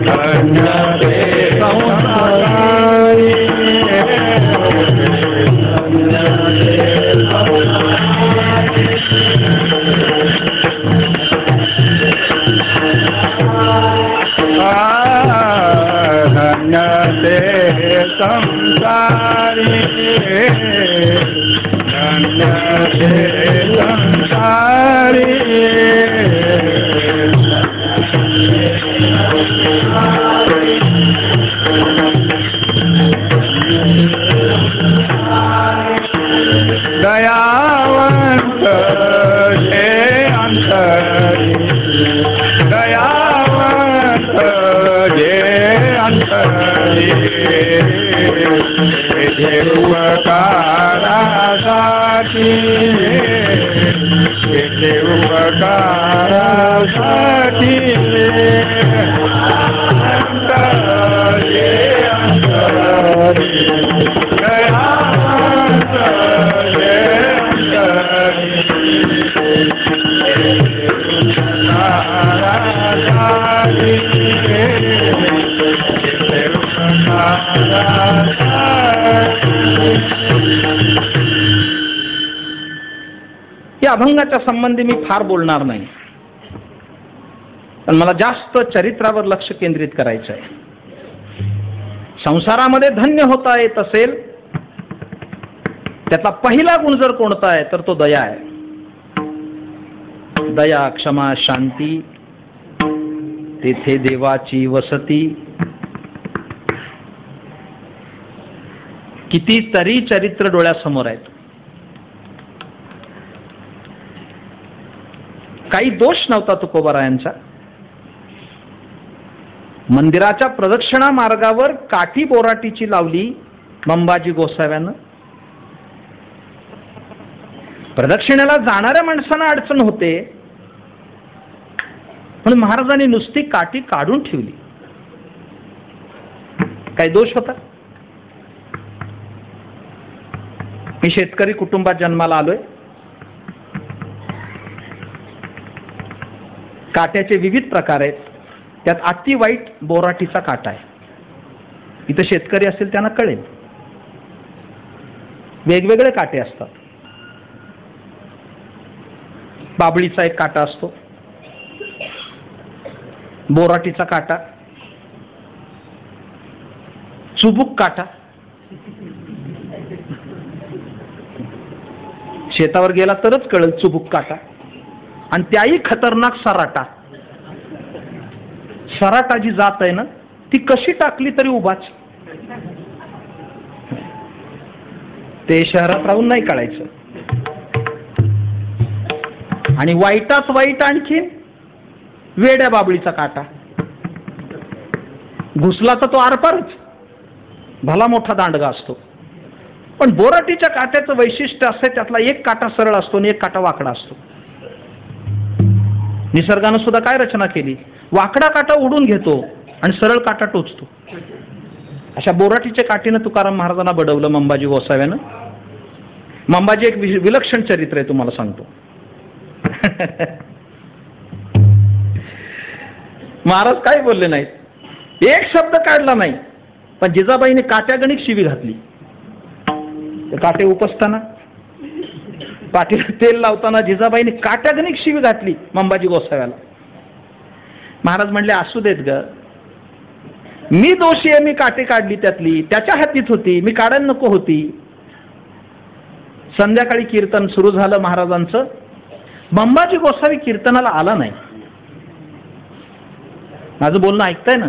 धन्य ते धन्य ते संसारी धन्य ते संसारी दयावंत हे अंतरी दयावंत जे अंतरी उपकारासाठी उपकारासाठी अंतरी अंतरी दयावंत जे या अभंगाच्या संबंधी मी फार बोलणार नाही, पण मला जास्त चरित्रावर लक्ष केंद्रित करायचं आहे. संसारामध्ये धन्य होता येत असेल त्यातला पहिला गुण जर कोणता आहे तर तो दया आहे. दया, क्षमा, शांती, तेथे देवाची वसती. कितीतरी चरित्र डोळ्यासमोर आहेत. काही दोष नव्हता तुकोबारायांचा. मंदिराच्या प्रदक्षिणा मार्गावर काठी बोराटीची लावली मंबाजी गोसाव्यानं. प्रदक्षिणेला जाणाऱ्या माणसांना अडचण होते, पण महाराजांनी नुसती काठी काढून ठेवली. काही दोष होता? मी शेतकरी कुटुंबात जन्माला आलोय. काट्याचे विविध प्रकार आहेत. त्यात अति वाईट बोराटीचा काटा आहे. इथं शेतकरी असेल त्यांना कळेल. वेगवेगळे काटे असतात. बाबळीचा एक काटा असतो, बोराटीचा काटा, चुबूक काटा. शेतावर गेला तरच कळेल चुबूक काटा. आणि त्याही खतरनाक सराटा. सराटा जी जात आहे ना ती कशी टाकली तरी उभाच. ते शहरात राहून नाही कळायचं. आणि वाईटाच वाईट आणखी वेड्या बाबळीचा काटा. घुसला तर तो आरपारच, भला मोठा दांडगा असतो. पण बोराटीच्या काट्याचं वैशिष्ट्य असं त्यातला एक काटा सरळ असतो आणि एक काटा वाकडा असतो. निसर्गानं सुद्धा काय रचना केली, वाकडा काटा उडून घेतो आणि सरळ काटा टोचतो. अशा बोराटीच्या काठीनं तुकाराम महाराजांना बडवलं मंबाजी गोसाव्यानं. मंबाजी एक विलक्षण चरित्र आहे, तुम्हाला सांगतो. महाराज काय बोलले नाहीत, एक शब्द काढला नाही, पण जिजाबाईने काट्यागणिक शिवी घातली. काटे उपसताना, पाठीला तेल लावताना जिजाबाईने काट्यागणिक शिवी घातली मंबाजी गोसाव्याला. महाराज म्हणले असू देत ग, मी दोषी आहे, मी काटे काढली त्यातली, त्याच्या हातीत होती, मी काढायला नको होती. संध्याकाळी कीर्तन सुरू झालं महाराजांचं. मंबाजी गोसावी कीर्तनाला आला नाही. माझं बोलणं ऐकताय ना?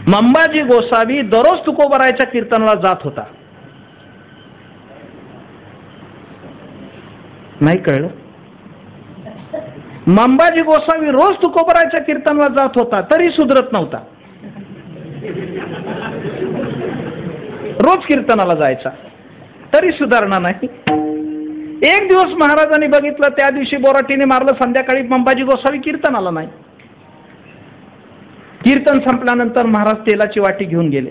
मंबाजी गोसावी दररोज तुकोबारायच्या कीर्तनाला जात होता. नाही कळलं? मंबाजी गोसावी रोज तुकोबारायच्या कीर्तनाला जात होता, तरी सुधरत नव्हता. रोज कीर्तनाला जायचा, तरी सुधारणा नाही. एक दिवस महाराजांनी बघितलं, त्या दिवशी बोराटीने मारलं, संध्याकाळी मंबाजी गोसावी कीर्तनाला नाही. कीर्तन संपल्यानंतर महाराज तेलाची वाटी घेऊन गेले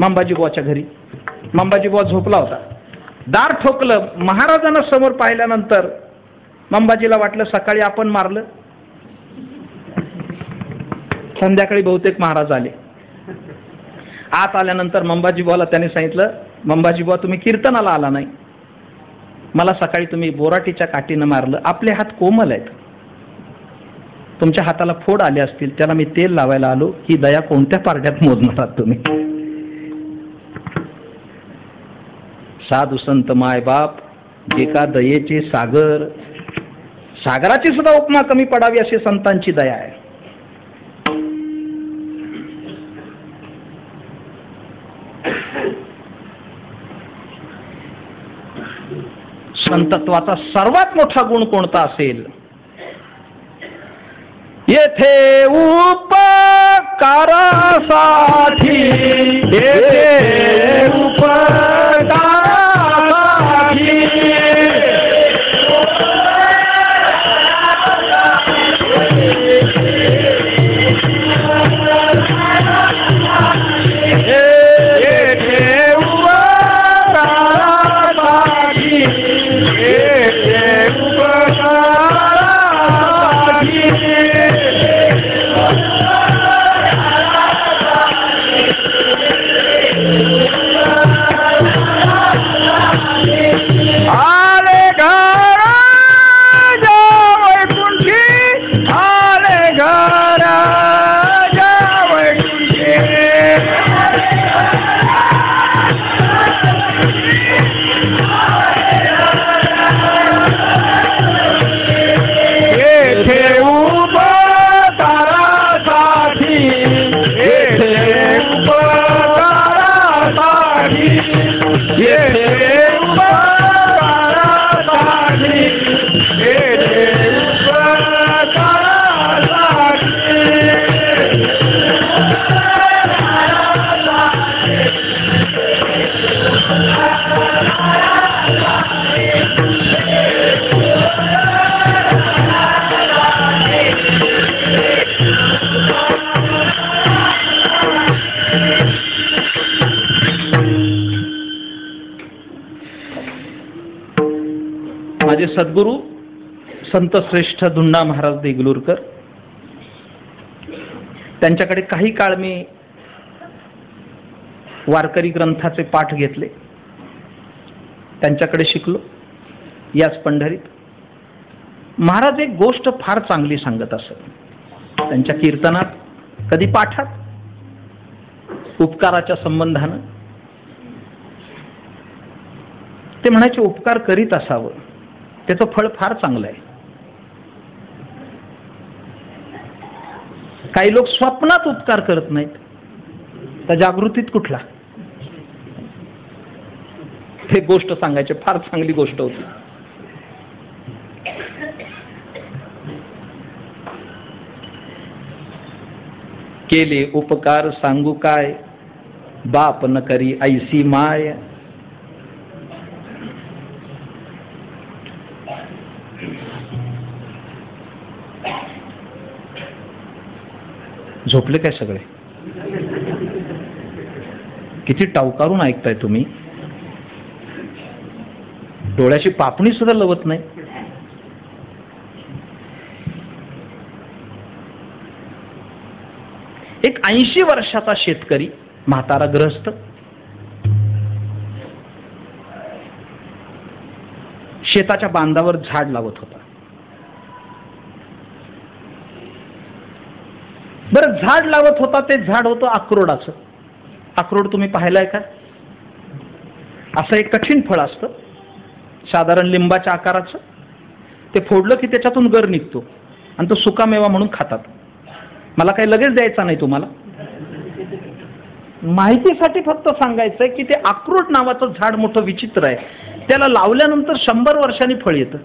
मंबाजी बुवाच्या घरी. मंबाजी बुवा झोपला होता. दार ठोकलं. महाराजांना समोर पाहिल्यानंतर मंबाजीला वाटलं सकाळी आपण मारलं. संध्याकाळी बहुतेक महाराज आले. आत आल्यानंतर मंबाजीबुवाला त्याने सांगितलं, मंबाजीबुवा तुम्ही कीर्तनाला आला नाही, मला सकाळी तुम्ही बोराटीच्या काठीनं मारलं, आपले हात कोमल आहेत, तुमच्या हाताला फोड आले असतील, त्याला मी तेल लावायला आलो, ही दया कोणत्या पारड्यात मोजणार आहात तुम्ही? साधू संत मायबाप जे का दयेचे सागर, सागराची सुद्धा उपमा कमी पडावी अशी संतांची दया आहे. संतत्वाचा सर्वात मोठा गुण कोणता असेल? येथे उपकारासाठी, येथे उपकारासाठी, माझे सद्गुरू संत श्रेष्ठ धुंडा महाराज देगलूरकर, त्यांच्याकडे काही काळ मी वारकरी ग्रंथाचे पाठ घेतले, त्यांच्याकडे शिकलो याच पंढरीत. महाराज एक गोष्ट फार चांगली सांगत असत त्यांच्या कीर्तनात, कधी पाठात, उपकाराच्या संबंधानं. ते म्हणायचे उपकार करीत असावं, त्याचं फळ फार चांगलं आहे. काही लोक स्वप्नात उपकार करत नाहीत, तर जागृतीत कुठला? हे गोष्ट सांगायची, फार चांगली गोष्ट होती. केले उपकार सांगू काय, बाप न करी ऐसी माय. झोपले काय सगळे? किती टावकारून ऐकताय तुम्ही, डोळ्याची पापणी सुद्धा लवत नाही. एक 80 वर्षाचा शेतकरी, म्हातारा ग्रस्त, शेताच्या बांधावर झाड लावत होता. बरं, झाड लावत होता, ते झाड होतं अक्रोडाचं. अक्रोड तुम्ही पाहिलाय का? असं एक कठीण फळ असतं, साधारण लिंबाच्या आकाराचं. ते फोडलं की त्याच्यातून गर निघतो आणि तो सुकामेवा म्हणून खातात. मला काही लगेच द्यायचा नाही तुम्हाला, माहितीसाठी फक्त सांगायचंय की ते अक्रोड नावाचं झाड मोठं विचित्र आहे. त्याला लावल्यानंतर 100 वर्षांनी फळ येतं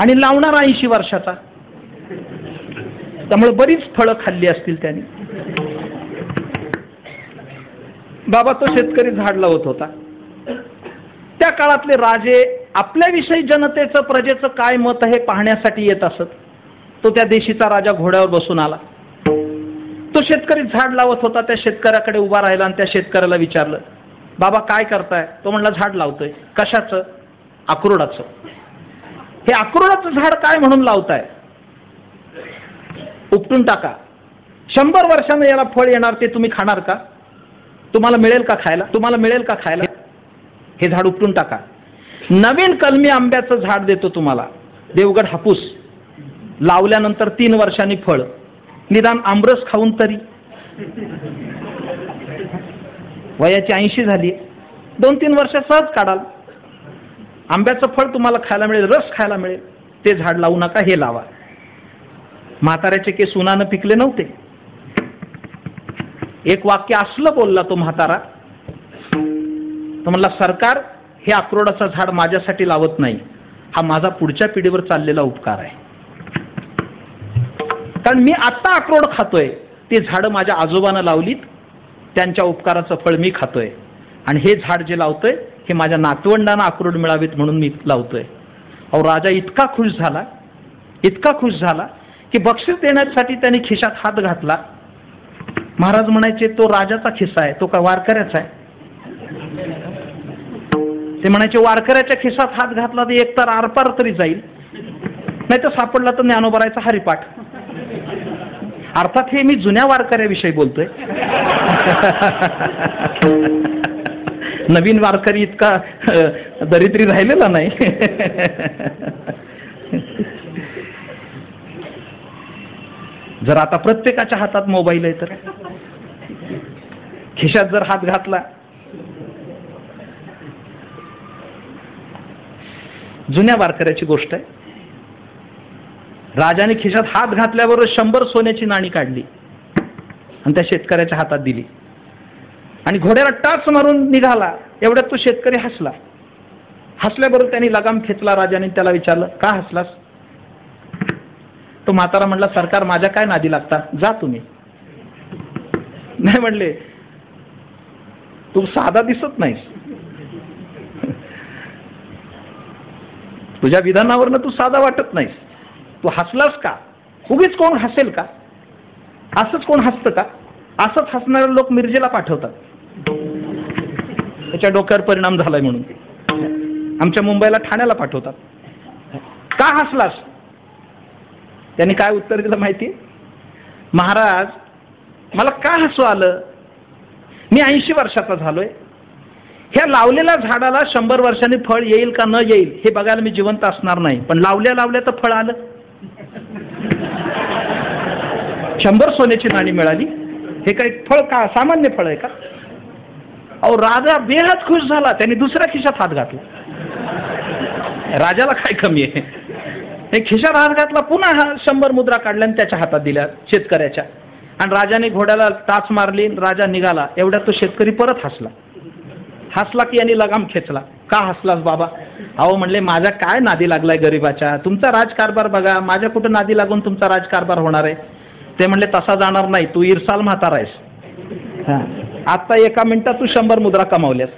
आणि लावणार 80 वर्षाचा. त्यामुळे बरीच फळं खाल्ली असतील त्याने. बाबा तो शेतकरी झाड लावत होता. त्या काळातले राजे आपल्याविषयी जनतेचं, प्रजेचं काय मत हे पाहण्यासाठी येत असत. तो त्या देशीचा राजा घोड्यावर बसून आला. तो शेतकरी झाड लावत होता, त्या शेतकऱ्याकडे उभा राहिला आणि त्या शेतकऱ्याला विचारलं, बाबा काय करताय? तो म्हणला झाड लावतोय. कशाचं? अक्रोडाचं. हे अक्रोडाचं झाड काय म्हणून लावताय? उपटून टाका. 100 वर्षानं याला फळ येणार, ते तुम्ही खाणार का? तुम्हाला मिळेल का खायला? तुम्हाला मिळेल का खायला? हे झाड उपटून टाका. नवीन कलमी आंब्याचं झाड देतो तुम्हाला, देवगड हापूस, लावल्यानंतर 3 वर्षांनी फळ. निदान आमरस खाऊन तरी. वयाची 80 झाली, 2-3 वर्ष सहज काढाल, आंब्याचं फळ तुम्हाला खायला मिळेल, रस खायला मिळेल. ते झाड लावू नका, हे लावा. म्हाताऱ्याचे केस उन्हानं पिकले नव्हते. एक वाक्य असलं बोलला तो म्हातारा, तो म्हणला, सरकार हे अक्रोडाचं झाड माझ्यासाठी लावत नाही, हा माझा पुढच्या पिढीवर चाललेला उपकार आहे. कारण मी आत्ता अक्रोड खातोय, ते झाडं माझ्या आजोबानं लावलीत, त्यांच्या उपकाराचं फळ मी खातोय. आणि हे झाड जे लावतोय हे माझ्या नातवंडांना अक्रोड मिळावेत म्हणून मी लावतोय. अहो, राजा इतका खुश झाला, इतका खुश झाला की बक्षीस देण्यासाठी त्याने खिशात हात घातला. महाराज म्हणायचे, तो राजाचा खिस्सा आहे, तो का वारकऱ्याचा आहे? ते म्हणायचे, वारकऱ्याच्या खिशात हात घातला तर एकतर आरपार तरी जाईल, नाही तर सापडला तर ज्ञानोबरायचा हरिपाठ. अर्थात हे मी जुन्या वारकऱ्याविषयी बोलतोय. नवीन वारकरी इतका दरिद्री राहिलेला नाही. जर आता प्रत्येकाच्या हातात मोबाईल आहे तर खिशात जर हात घातला, जुन्या वारकऱ्याची गोष्ट आहे. राजाने खिशात हात घातल्याबरोबर 100 सोन्याची नाणी काढली आणि त्या शेतकऱ्याच्या हातात दिली आणि घोड्याला टाच मारून निघाला. एवढ्यात तो शेतकरी हसला. हसल्याबरोबर त्यांनी लगाम खेचला. राजाने त्याला विचारलं, का हसलास? तो म्हातारा म्हणला, सरकार माझ्या काय नादी लागता, जा तुम्ही. नाही म्हणले, तू साधा दिसत नाहीस, तुझ्या विधानावरनं तू साधा वाटत नाहीस, तू हसलास का? उगीच कोण हसेल का? असंच कोण हसतं का? असंच हसणारे लोक मिरजेला पाठवतात, त्याच्या डोक्यावर परिणाम झालाय म्हणून. आमच्या मुंबईला ठाण्याला पाठवतात. का हसलास? त्यांनी काय उत्तर दिलं माहिती? महाराज, मला का हसू आलं? मी 80 वर्षाचा झालोय. ह्या लावलेल्या झाडाला 100 वर्षांनी फळ येईल का न येईल हे बघायला मी जिवंत असणार नाही, पण लावल्या लावल्या तर फळ आलं. 100 सोन्याची नाणी मिळाली. हे काही फळ का सामान्य फळ आहे का? अहो, राजा बेहद खुश झाला. त्यांनी दुसऱ्या खिशात हात घातला. राजाला काय कमी आहे? हे खिशात हात घातला, पुन्हा 100 मुद्रा काढल्या आणि त्याच्या हातात दिल्या शेतकऱ्याच्या. आणि राजाने घोड्याला टाच मारली, राजा निघाला. एवढ्यात तो शेतकरी परत हसला. हसला की यांनी लगाम खेचला. का हसलास बाबा? अहो म्हणले, माझ्या काय नादी लागलाय गरीबाच्या, तुमचा राजकारभार बघा, माझ्या कुठं नादी लागून तुमचा राजकारभार होणार आहे? ते म्हणले, तसा जाणार नाही, तू इरसाल म्हातारा आहेस. आता 1 मिनिटात तू 100 मुद्रा कमावल्यास.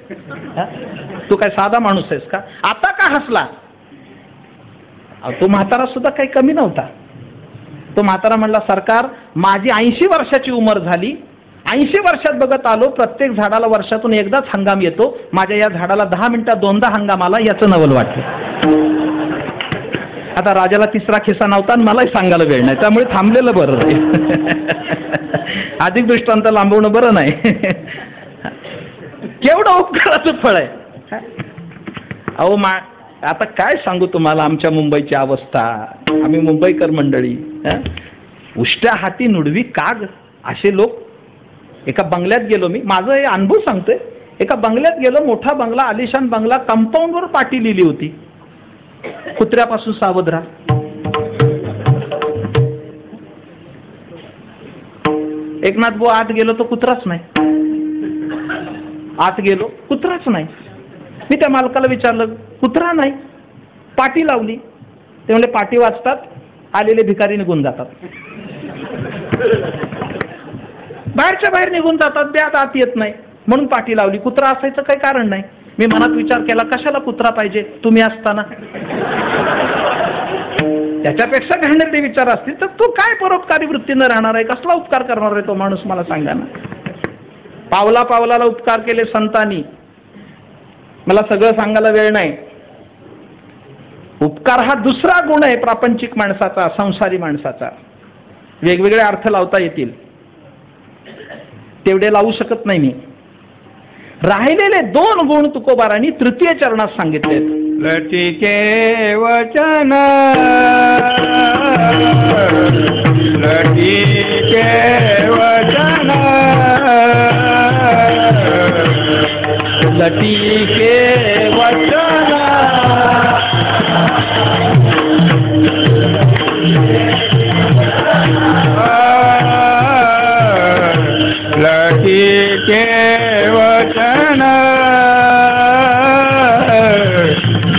तू काय साधा माणूस आहेस का? आता का हसला? तो म्हातारा सुद्धा काही कमी नव्हता. तो म्हातारा म्हणला, सरकार माझी 80 वर्षाची उमर झाली, 80 वर्षात बघत आलो प्रत्येक झाडाला वर्षातून एकदाच हंगाम येतो, माझ्या या झाडाला 10 मिनिटात 2दा हंगाम आला, याचं नवल वाटलं. आता राजाला तिसरा खिस्सा नव्हता आणि मलाही सांगायला वेळ नाही, त्यामुळे थांबलेलं बरं नाही. अधिक दृष्टांत लांबवणं बरं नाही. केवढं उपकाराचं फळ आहे. अहो आता काय सांगू तुम्हाला आमच्या मुंबईची अवस्था. आम्ही मुंबईकर मंडळी, उष्ट्या हाती नुडवी काग असे लोक. एका बंगल्यात गेलो मी, माझं हे अनुभव सांगतोय. एका बंगल्यात गेलो, मोठा बंगला, आलिशान बंगला, कंपाऊंडवर पाटी लिहिली होती, कुत्र्यापासून सावध राहा. एकनाथ भाऊ आत गेलो तो कुत्राच नाही. आत गेलो, कुत्राच नाही. मी त्या मालकाला विचारलं, कुत्रा नाही, पाटी लावली. ते म्हणले, पाटी वाजतात, आलेले भिकारी निघून जातात. बाहेरच्या बाहेर निघून जातात, ब्यात आत येत नाही, म्हणून पाटी लावली. कुत्रा असायचं काही कारण नाही. मी मनात विचार केला, कशाला कुत्रा पाहिजे तुम्ही असताना? त्याच्यापेक्षा घाणेरडे विचार असतील तर तो काय परोपकारी वृत्तीनं राहणार आहे? कसला उपकार करणार आहे तो माणूस, मला सांगा ना. पावला पावलाला उपकार केले संतांनी. मला सगळं सांगायला वेळ नाही. उपकार हा दुसरा गुण आहे प्रापंचिक माणसाचा, संसारी माणसाचा. वेगवेगळे अर्थ लावता येतील. तेवढे लावू शकत नाही मी. राहिलेले 2 गुण तुकोबारांनी तृतीय चरणात सांगितले. लटिके वचन लटिके वचन लटिके वचन लटिके वचन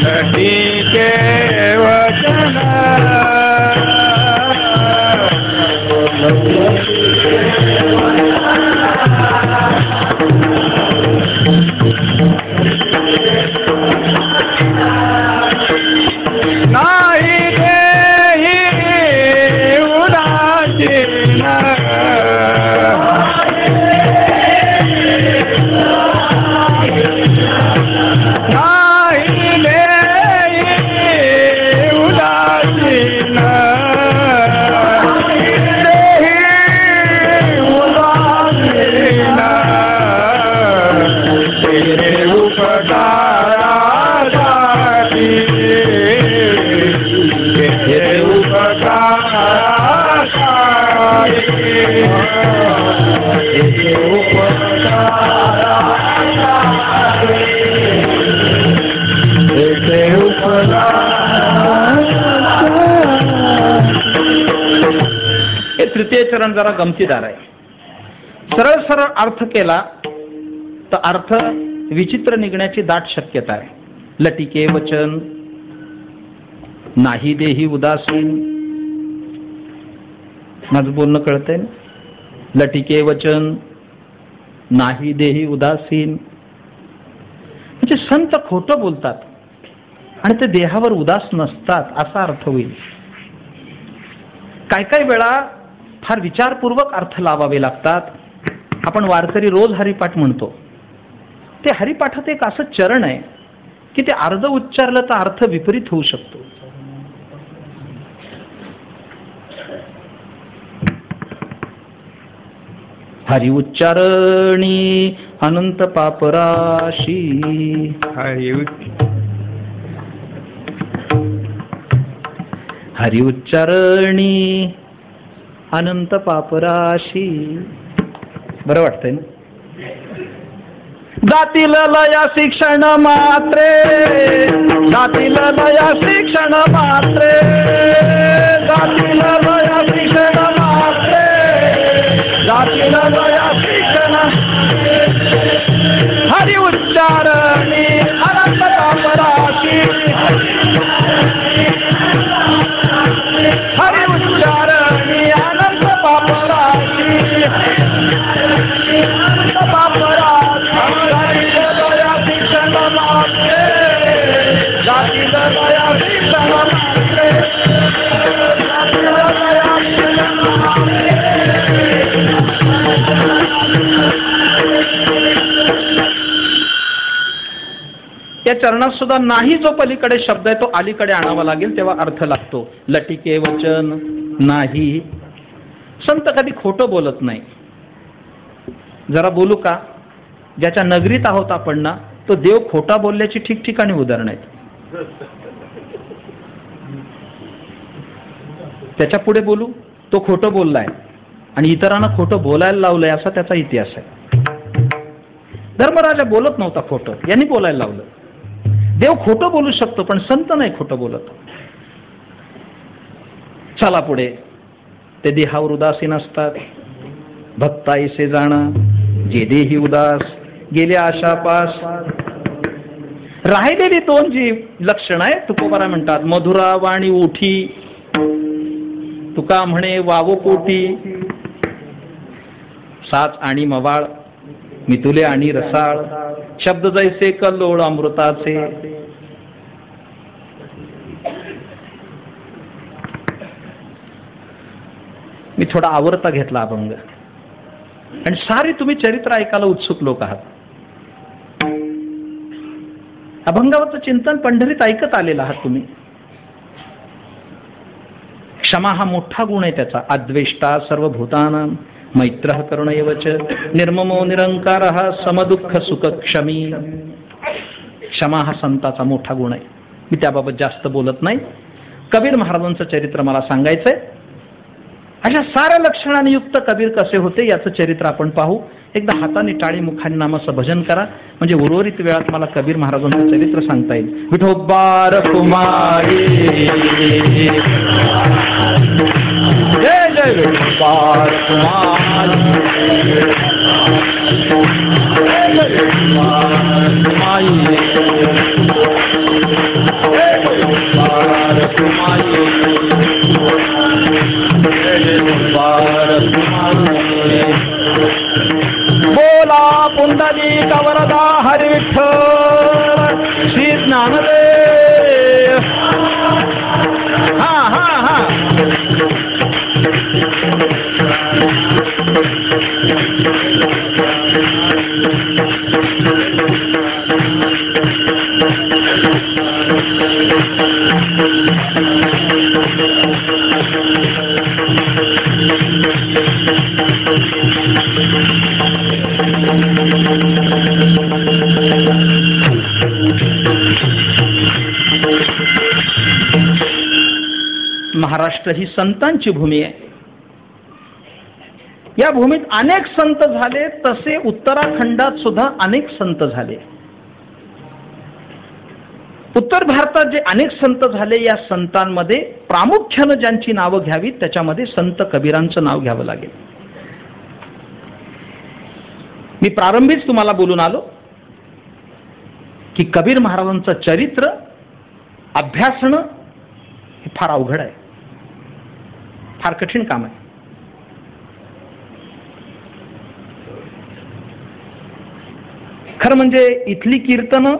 लटिके वचन नाही देही उदासीन नाही देही उदासीन देही उदासीन तेरे उपकारासाठी तेरे उपकारासाठी तेरे उपकारासाठी तेरे हे तृतीय चरण जरा गमतीदार आहे. सरळ सरळ अर्थ केला तर अर्थ विचित्र निघण्याची दाट शक्यता आहे. लटिके वचन नाही देही उदासीन. माझं बोलणं कळतंय ना? लटिके वचन नाही देही उदासीन म्हणजे संत खोटं बोलतात आणि ते देहावर उदास नसतात असा अर्थ होईल. काय काय वेळा फार विचारपूर्वक अर्थ लावावे लागतात. आपण वारकरी रोज हरिपाठ म्हणतो. ते हरिपाठात एक असं चरण आहे की ते अर्ध उच्चारलं तर अर्थ विपरीत होऊ शकतो. हरि उच्चारणी अनंत पापराशी हरि उच्चारणी अनंत पापराशी. बरं वाटतंय ना? जातील लया शिक्षण मात्रे जातील लया शिक्षण मात्रे जातील लया शिक्षण मात्रे जातील लया शिक्षण हरि उच्चारणी अनंत पापराशी हरि उच्चारणी अनंत पापराशी अनंत पापराशी शिक्षण मात्रे जातील लया शिक्षण मात्रे जातील लया शिक्षण मात्रे. या चरणात सुद्धा नाही जो पलीकडे शब्द आहे तो अलीकडे आणावा लागेल तेव्हा अर्थ लागतो. लटिके वचन नाही. संत कधी खोटं बोलत नाही. जरा बोलू का? ज्याच्या नगरीत आहोत आपण ना तो देव खोटा बोलल्याची ठिकठिकाणी उदाहरण आहेत. त्याच्या पुढे बोलू तो खोटं बोललाय आणि इतरांना खोटं बोलायला लावलंय असा त्याचा इतिहास आहे. धर्मराजा बोलत नव्हता खोटं, यांनी बोलायला लावलं. देव खोटं बोलू शकतो पण संत नाही खोटं बोलत. चला पुढे. ते देहावर उदासीन असतात. भक्ताईसे जाणं जे देही उदास गेले आशापास. राहिलेली 2 जी लक्षण आहे तुकोबारा म्हणतात. मधुरा वाणी उठी तुका म्हणे वावो कोटी. साच आणि मवाळ मितुले आणि रसाळ शब्द जैसे कल्लोळ अमृताचे. मी थोडा आवर्ता घेतला अभंग आणि सारी तुम्ही चरित्र ऐकायला उत्सुक लोक आहात. अभंगावरचं चिंतन पंढरीत ऐकत आलेलं आहात तुम्ही. क्षमा हा मोठा गुण आहे त्याचा. अद्वेष्टा सर्व भूतानां मैत्रः करुण एव च निर्ममो निरंकारः समदुःख सुख क्षमी. क्षमा हा संताचा मोठा गुण आहे. मी त्याबाबत जास्त बोलत नाही. कबीर महाराजांचं चरित्र मला सांगायचंय. अशा साऱ्या लक्षणांनी युक्त कबीर कसे होते याचं चरित्र आपण पाहू. एकदा हाताने टाळी मुखाने नामाचं भजन करा, म्हणजे उर्वरित वेळात मला कबीर महाराजांचं चरित्र सांगता येईल. विठोबार कुमारी जय जय विठोबार कुमारी बोला पुंडलिक वरदा हरी विठ्ठल श्री ज्ञानदेव. हा हा हा महाराष्ट्र ही संतांची भूमी आहे. या भूमीत अनेक संत झाले, तसे उत्तराखंडात सुद्धा अनेक संत झाले. उत्तर भारतात जे अनेक संत झाले, या संतांमध्ये प्रामुख्यानं ज्यांची नावं घ्यावीत त्याच्यामध्ये संत कबीरांचं नाव घ्यावं लागेल. मी प्रारंभीच तुम्हाला बोलून आलो की कबीर महाराजांचं चरित्र अभ्यासणं हे फार अवघड आहे, फार कठीण काम आहे. खरं म्हणजे इथली कीर्तनं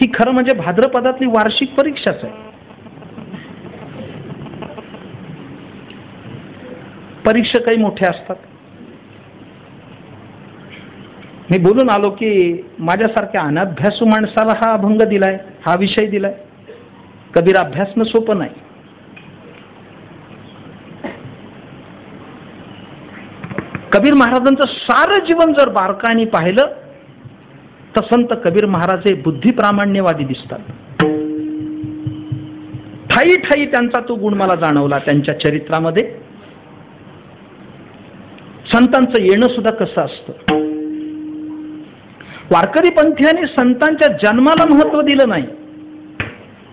ही खरं म्हणजे भाद्रपदातली वार्षिक परीक्षाच आहे. परीक्षकही मोठे असतात. मी बोलून आलो की माझ्यासारख्या अनभ्यासू माणसाला हा अभंग दिलाय, हा विषय दिलाय. कबीर अभ्यासनं सोपं नाही. कबीर महाराजांचं सारं जीवन जर बारकाईने पाहिलं तर संत कबीर महाराज हे बुद्धिप्रामाण्यवादी दिसतात. ठाई ठाई त्यांचा तो गुण मला जाणवला त्यांच्या चरित्रामध्ये. संतांचं येणं सुद्धा कसं असतं. वारकरी पंथीयांनी संतांच्या जन्माला महत्व दिलं नाही.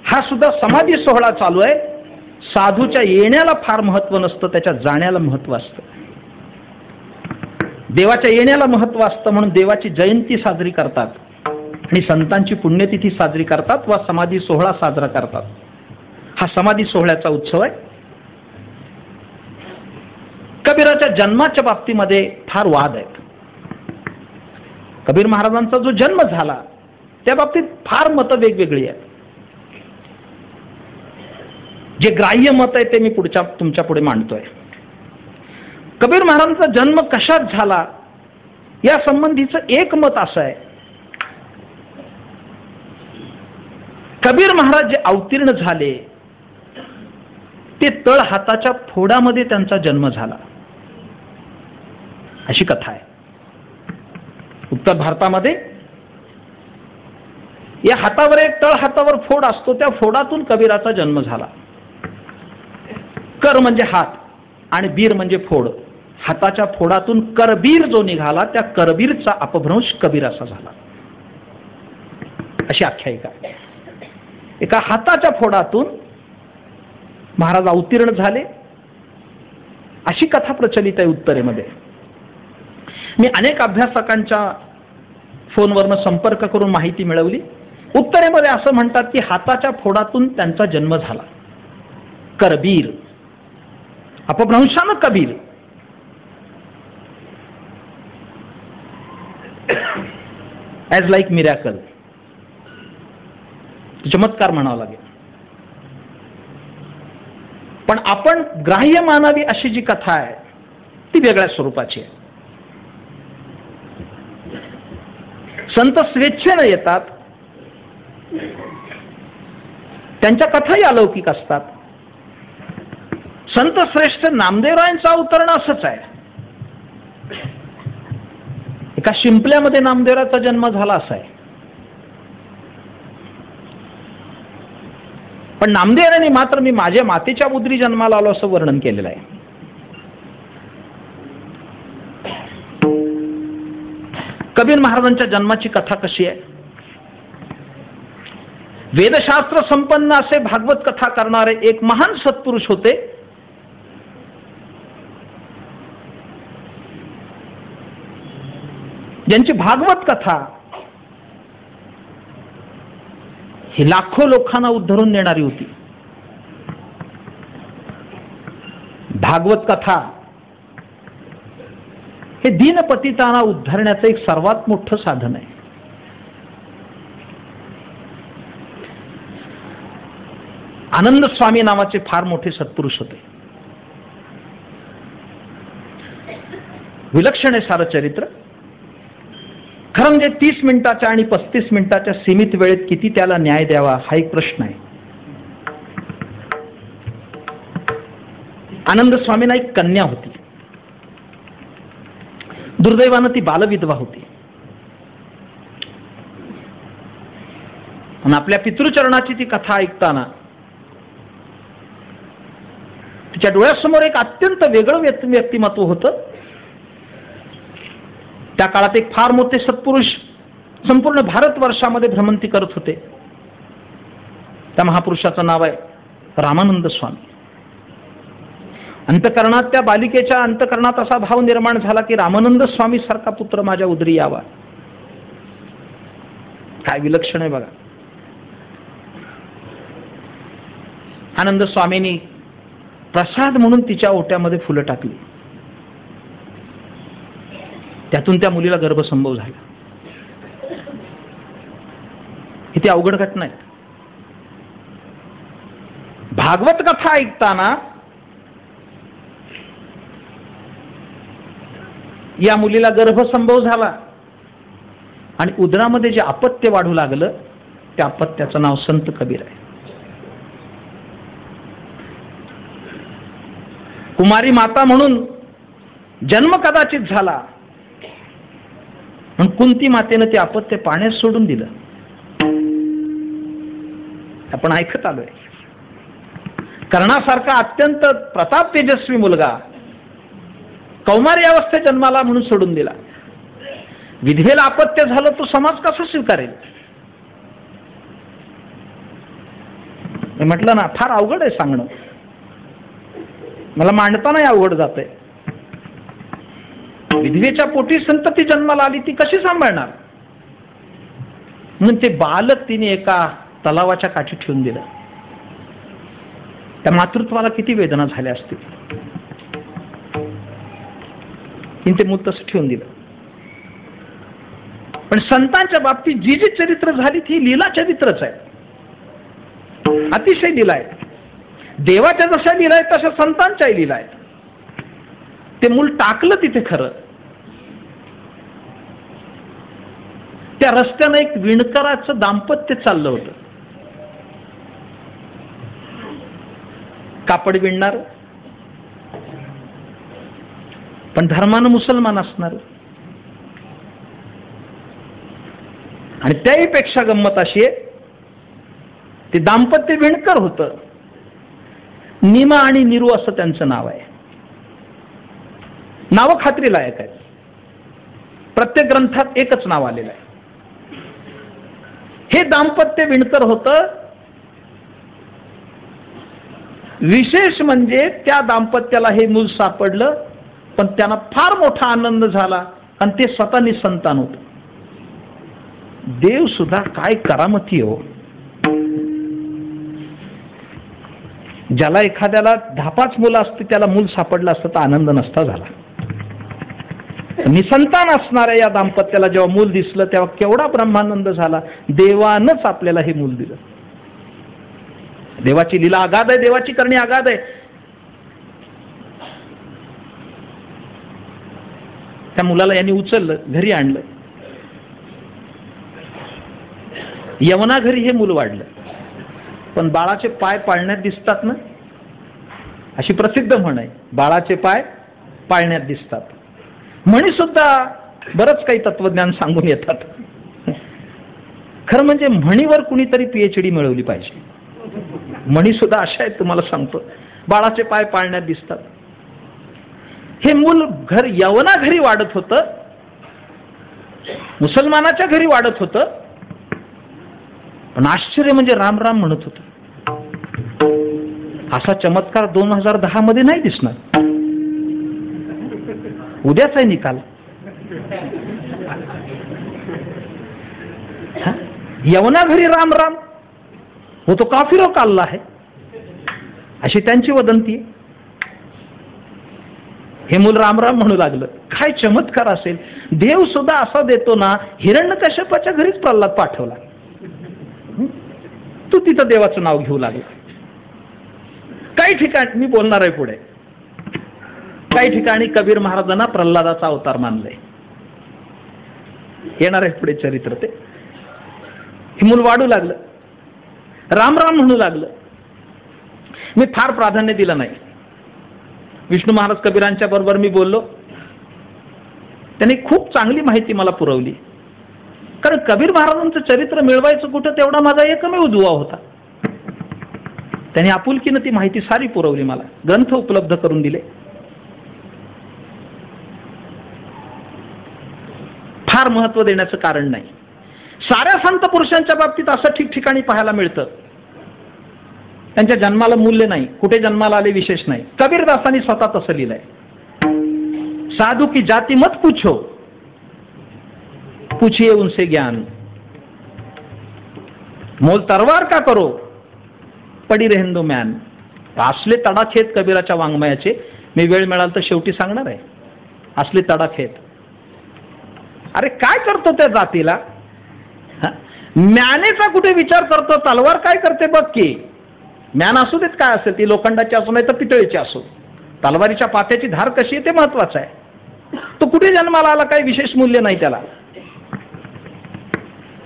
हा सुद्धा समाधी सोहळा चालू आहे. साधूच्या येण्याला फार महत्व नसतं, त्याच्या जाण्याला महत्व असतं. देवाच्या येण्याला महत्व असतं म्हणून देवाची जयंती साजरी करतात आणि संतांची पुण्यतिथी साजरी करतात वा समाधी सोहळा साजरा करतात. हा समाधी सोहळ्याचा उत्सव आहे. कबीराच्या जन्माच्या बाबतीमध्ये फार वाद आहेत. कबीर महाराजांचा जो जन्म झाला त्या बाबतीत फार मतं वेगवेगळी आहेत. जे ग्राह्य मत आहे ते मी तुमच्या पुढे मांडतोय. कबीर महाराजांचा जन्म कशात झाला या संबंधीचं एक मत असं आहे, कबीर महाराज जे अवतीर्ण झाले ते तळ हाताच्या फोडामध्ये त्यांचा जन्म झाला अशी कथा आहे. उत्तर भारतामध्ये या हातावर एक तळ हातावर फोड असतो, त्या फोडातून कबीराचा जन्म झाला. कर म्हणजे हात आणि बीर म्हणजे फोड. हाताच्या फोडातून करबीर जो निघाला त्या करबीरचा अपभ्रंश कबीर असा झाला अशी आख्यायिका. एका हाताच्या फोडातून महाराज अवतीर्ण झाले अशी कथा प्रचलित आहे उत्तरेमध्ये. मी अनेक अभ्यासकांच्या फोनवरनं संपर्क करून माहिती मिळवली. उत्तरेमध्ये असं म्हणतात की हाताच्या फोडातून त्यांचा जन्म झाला. करबीर अपभ्रंशानं कबीर. ॲज लाईक मिरॅकल, चमत्कार म्हणावं लागेल. पण आपण ग्राह्य मानावी अशी जी कथा आहे ती वेगळ्या स्वरूपाची आहे. संत स्वेच्छेनं येतात, त्यांच्या कथाही अलौकिक असतात. संत श्रेष्ठ नामदेवरायांचं अवतरण असंच आहे. एका शिंपल्यामध्ये नामदेवराचा जन्म झाला असा आहे. पण नामदेवरांनी मात्र मी माझ्या मातेच्या उदरी जन्माला आलो असं वर्णन केलेलं आहे. कबीर महाराजांच्या जन्माची कथा कशी आहे? वेदशास्त्र संपन्न असे भागवत कथा करणारे एक महान सत्पुरुष होते. ज्यांची भागवत कथा ही लाखो लोकांना उद्धरून नेणारी होती. भागवत कथा हे दीनपतितांना उद्धारण्याचं एक सर्वात मोठं साधन आहे. आनंद स्वामी नावाचे फार मोठे सत्पुरुष होते. विलक्षण आहे सारं चरित्र. खरं म्हणजे 30 मिनिटाच्या आणि 35 मिनिटाच्या सीमित वेळेत किती त्याला न्याय द्यावा हा एक प्रश्न आहे. आनंद स्वामींना एक कन्या होती. दुर्दैवानं ती बालविधवा होती. आणि आपल्या पितृचरणाची ती कथा ऐकताना तिच्या डोळ्यासमोर एक अत्यंत वेगळं व्यक्तिमत्व होतं. त्या काळात एक फार मोठे सत्पुरुष संपूर्ण भारतवर्षामध्ये भ्रमंती करत होते. त्या महापुरुषाचं नाव आहे रामानंद स्वामी. अंतकरणात त्या बालिकेच्या अंतकरणात असा भाव निर्माण झाला की रामानंद स्वामी सारखा पुत्र माझ्या उदरी यावा. काय विलक्षण आहे बघा. आनंद स्वामींनी प्रसाद म्हणून तिच्या ओट्यामध्ये फुलं टाकली. त्यातून त्या मुलीला गर्भसंभव झाला. किती अवघड घटना आहे. भागवत कथा ऐकताना या मुलीला गर्भसंभव झाला आणि उदरामध्ये जे अपत्य वाढू लागलं त्या अपत्याचं नाव संत कबीर आहे. कुमारी माता म्हणून जन्म कदाचित झाला पण कुंती मातेनं ते अपत्य पाण्यात सोडून दिलं. आपण ऐकत आलोय. कर्णासारखा अत्यंत प्रताप तेजस्वी मुलगा कौमारी अवस्थेत जन्माला म्हणून सोडून दिला. विधवेला अपत्य झालं तो समाज कसा स्वीकारेल? मी म्हटलं ना फार अवघड आहे सांगणं. मला मांडताना अवघड जातंय. विधवेच्या पोटी संतती जन्माला आली ती कशी सांभाळणार? म्हणून ते बालक तिने एका तलावाच्या काठी ठेवून दिलं. त्या मातृत्वाला किती वेदना झाल्या असतील. तिने ते मूल तसं ठेवून दिलं. पण संतांच्या बाबतीत जी जी चरित्र झाली ती लीला चरित्रच आहे. अतिशय लीला आहे. देवाच्या जशा लीला आहेत तशा संतांच्याही लीला आहेत. ते मूल टाकलं तिथे खरं. त्या रस्त्यानं एक विणकराचं दाम्पत्य चाललं होतं. कापड विणणार पण धर्मानं मुसलमान असणार. आणि त्याही पेक्षा गंमत अशी आहे ते दाम्पत्य विणकर होतं. नीमा आणि निरू असं त्यांचं नाव आहे. नावं खात्रीलायक आहेत. प्रत्येक ग्रंथात एकच नाव आलेलं आहे. हे दाम्पत्य विणकर होतं. विशेष म्हणजे त्या दाम्पत्याला हे मूल सापडलं पण त्यांना फार मोठा आनंद झाला आणि ते स्वतः निसंतान होत. देव सुद्धा काय करामती हो. ज्याला एखाद्याला 10-5 मुलं असते त्याला मूल सापडलं असतं तर आनंद नसता झाला. निसंतान असणाऱ्या या दाम्पत्याला जेव्हा मूल दिसलं तेव्हा केवढा ब्रह्मानंद झाला. देवानंच आपल्याला हे मूल दिलं. देवाची लीला अगाध आहे. देवाची करणी अगाध आहे. त्या मुलाला यांनी उचललं घरी आणलं. यवना घरी हे मूल वाढलं पण बाळाचे पाय पाळण्यात दिसतात ना अशी प्रसिद्ध म्हण आहे. बाळाचे पाय पाळण्यात दिसतात. म्हणी सुद्धा बरंच काही तत्वज्ञान सांगून येतात. खरं म्हणजे म्हणीवर कुणीतरी PhD मिळवली पाहिजे. म्हणी सुद्धा अशा आहेत, तुम्हाला सांगतो. बाळाचे पाय पाळण्यात दिसतात. हे मूल यवना घरी वाढत होतं, मुसलमानाच्या घरी वाढत होतं, पण आश्चर्य म्हणजे राम राम म्हणत होतं. असा चमत्कार 2010 मध्ये नाही दिसणार. उद्याच आहे निकाल. यवना घरी राम राम वो तो काफिरों का अल्लाह है, अशी त्यांची वदंती. हे मूल राम राम म्हणू लागलं. काय चमत्कार असेल. देव सुद्धा असा देतो ना. हिरण्यकश्यपाच्या घरीच प्रल्हाद पाठवला. तू तिथं देवाचं नाव घेऊ लागला. काही ठिकाणी मी बोलणार आहे पुढे, काही ठिकाणी कबीर महाराजांना प्रल्हादाचा अवतार मानलंय. येणार आहे पुढे चरित्र ते. हे मूल वाढू लागलं, राम राम म्हणू लागलं. मी फार प्राधान्य दिलं नाही. विष्णू महाराज कबीरांच्या बरोबर मी बोललो. त्यांनी खूप चांगली माहिती मला पुरवली. कारण कबीर महाराजांचं चरित्र मिळवायचं कुठं, तेवढा माझा एकमेव दुवा होता. त्यांनी आपुलकीनं ती माहिती सारी पुरवली मला. ग्रंथ उपलब्ध करून दिले. फार महत्व देण्याचं कारण नाही. साऱ्या संत पुरुषांच्या बाबतीत असं ठिकठिकाणी पाहायला मिळतं. त्यांच्या जन्माला मूल्य नाही, कुठे जन्माला आले विशेष नाही. कबीरदासांनी स्वतः तसं लिहिलंय. साधू की जाती मत पूछो, पूछिए उनसे ज्ञान. मोल तलवार का करो, पडी रेहंदो म्यान. असले तडाखेत कबीराच्या वाङ्मयाचे. मी वेळ मिळाल तर शेवटी सांगणार आहे. असले तडाखेत. अरे काय करतो त्या जातीला. म्यानेचा कुठे विचार करतो, तलवार काय करते बघ की. म्यान असू देत काय असेल, ती लोखंडाची असो नाही तर पितळेची असो, तलवारीच्या पात्याची धार कशी आहे ते महत्वाचं आहे. तो कुठे जन्माला आला, काही विशेष मूल्य नाही त्याला.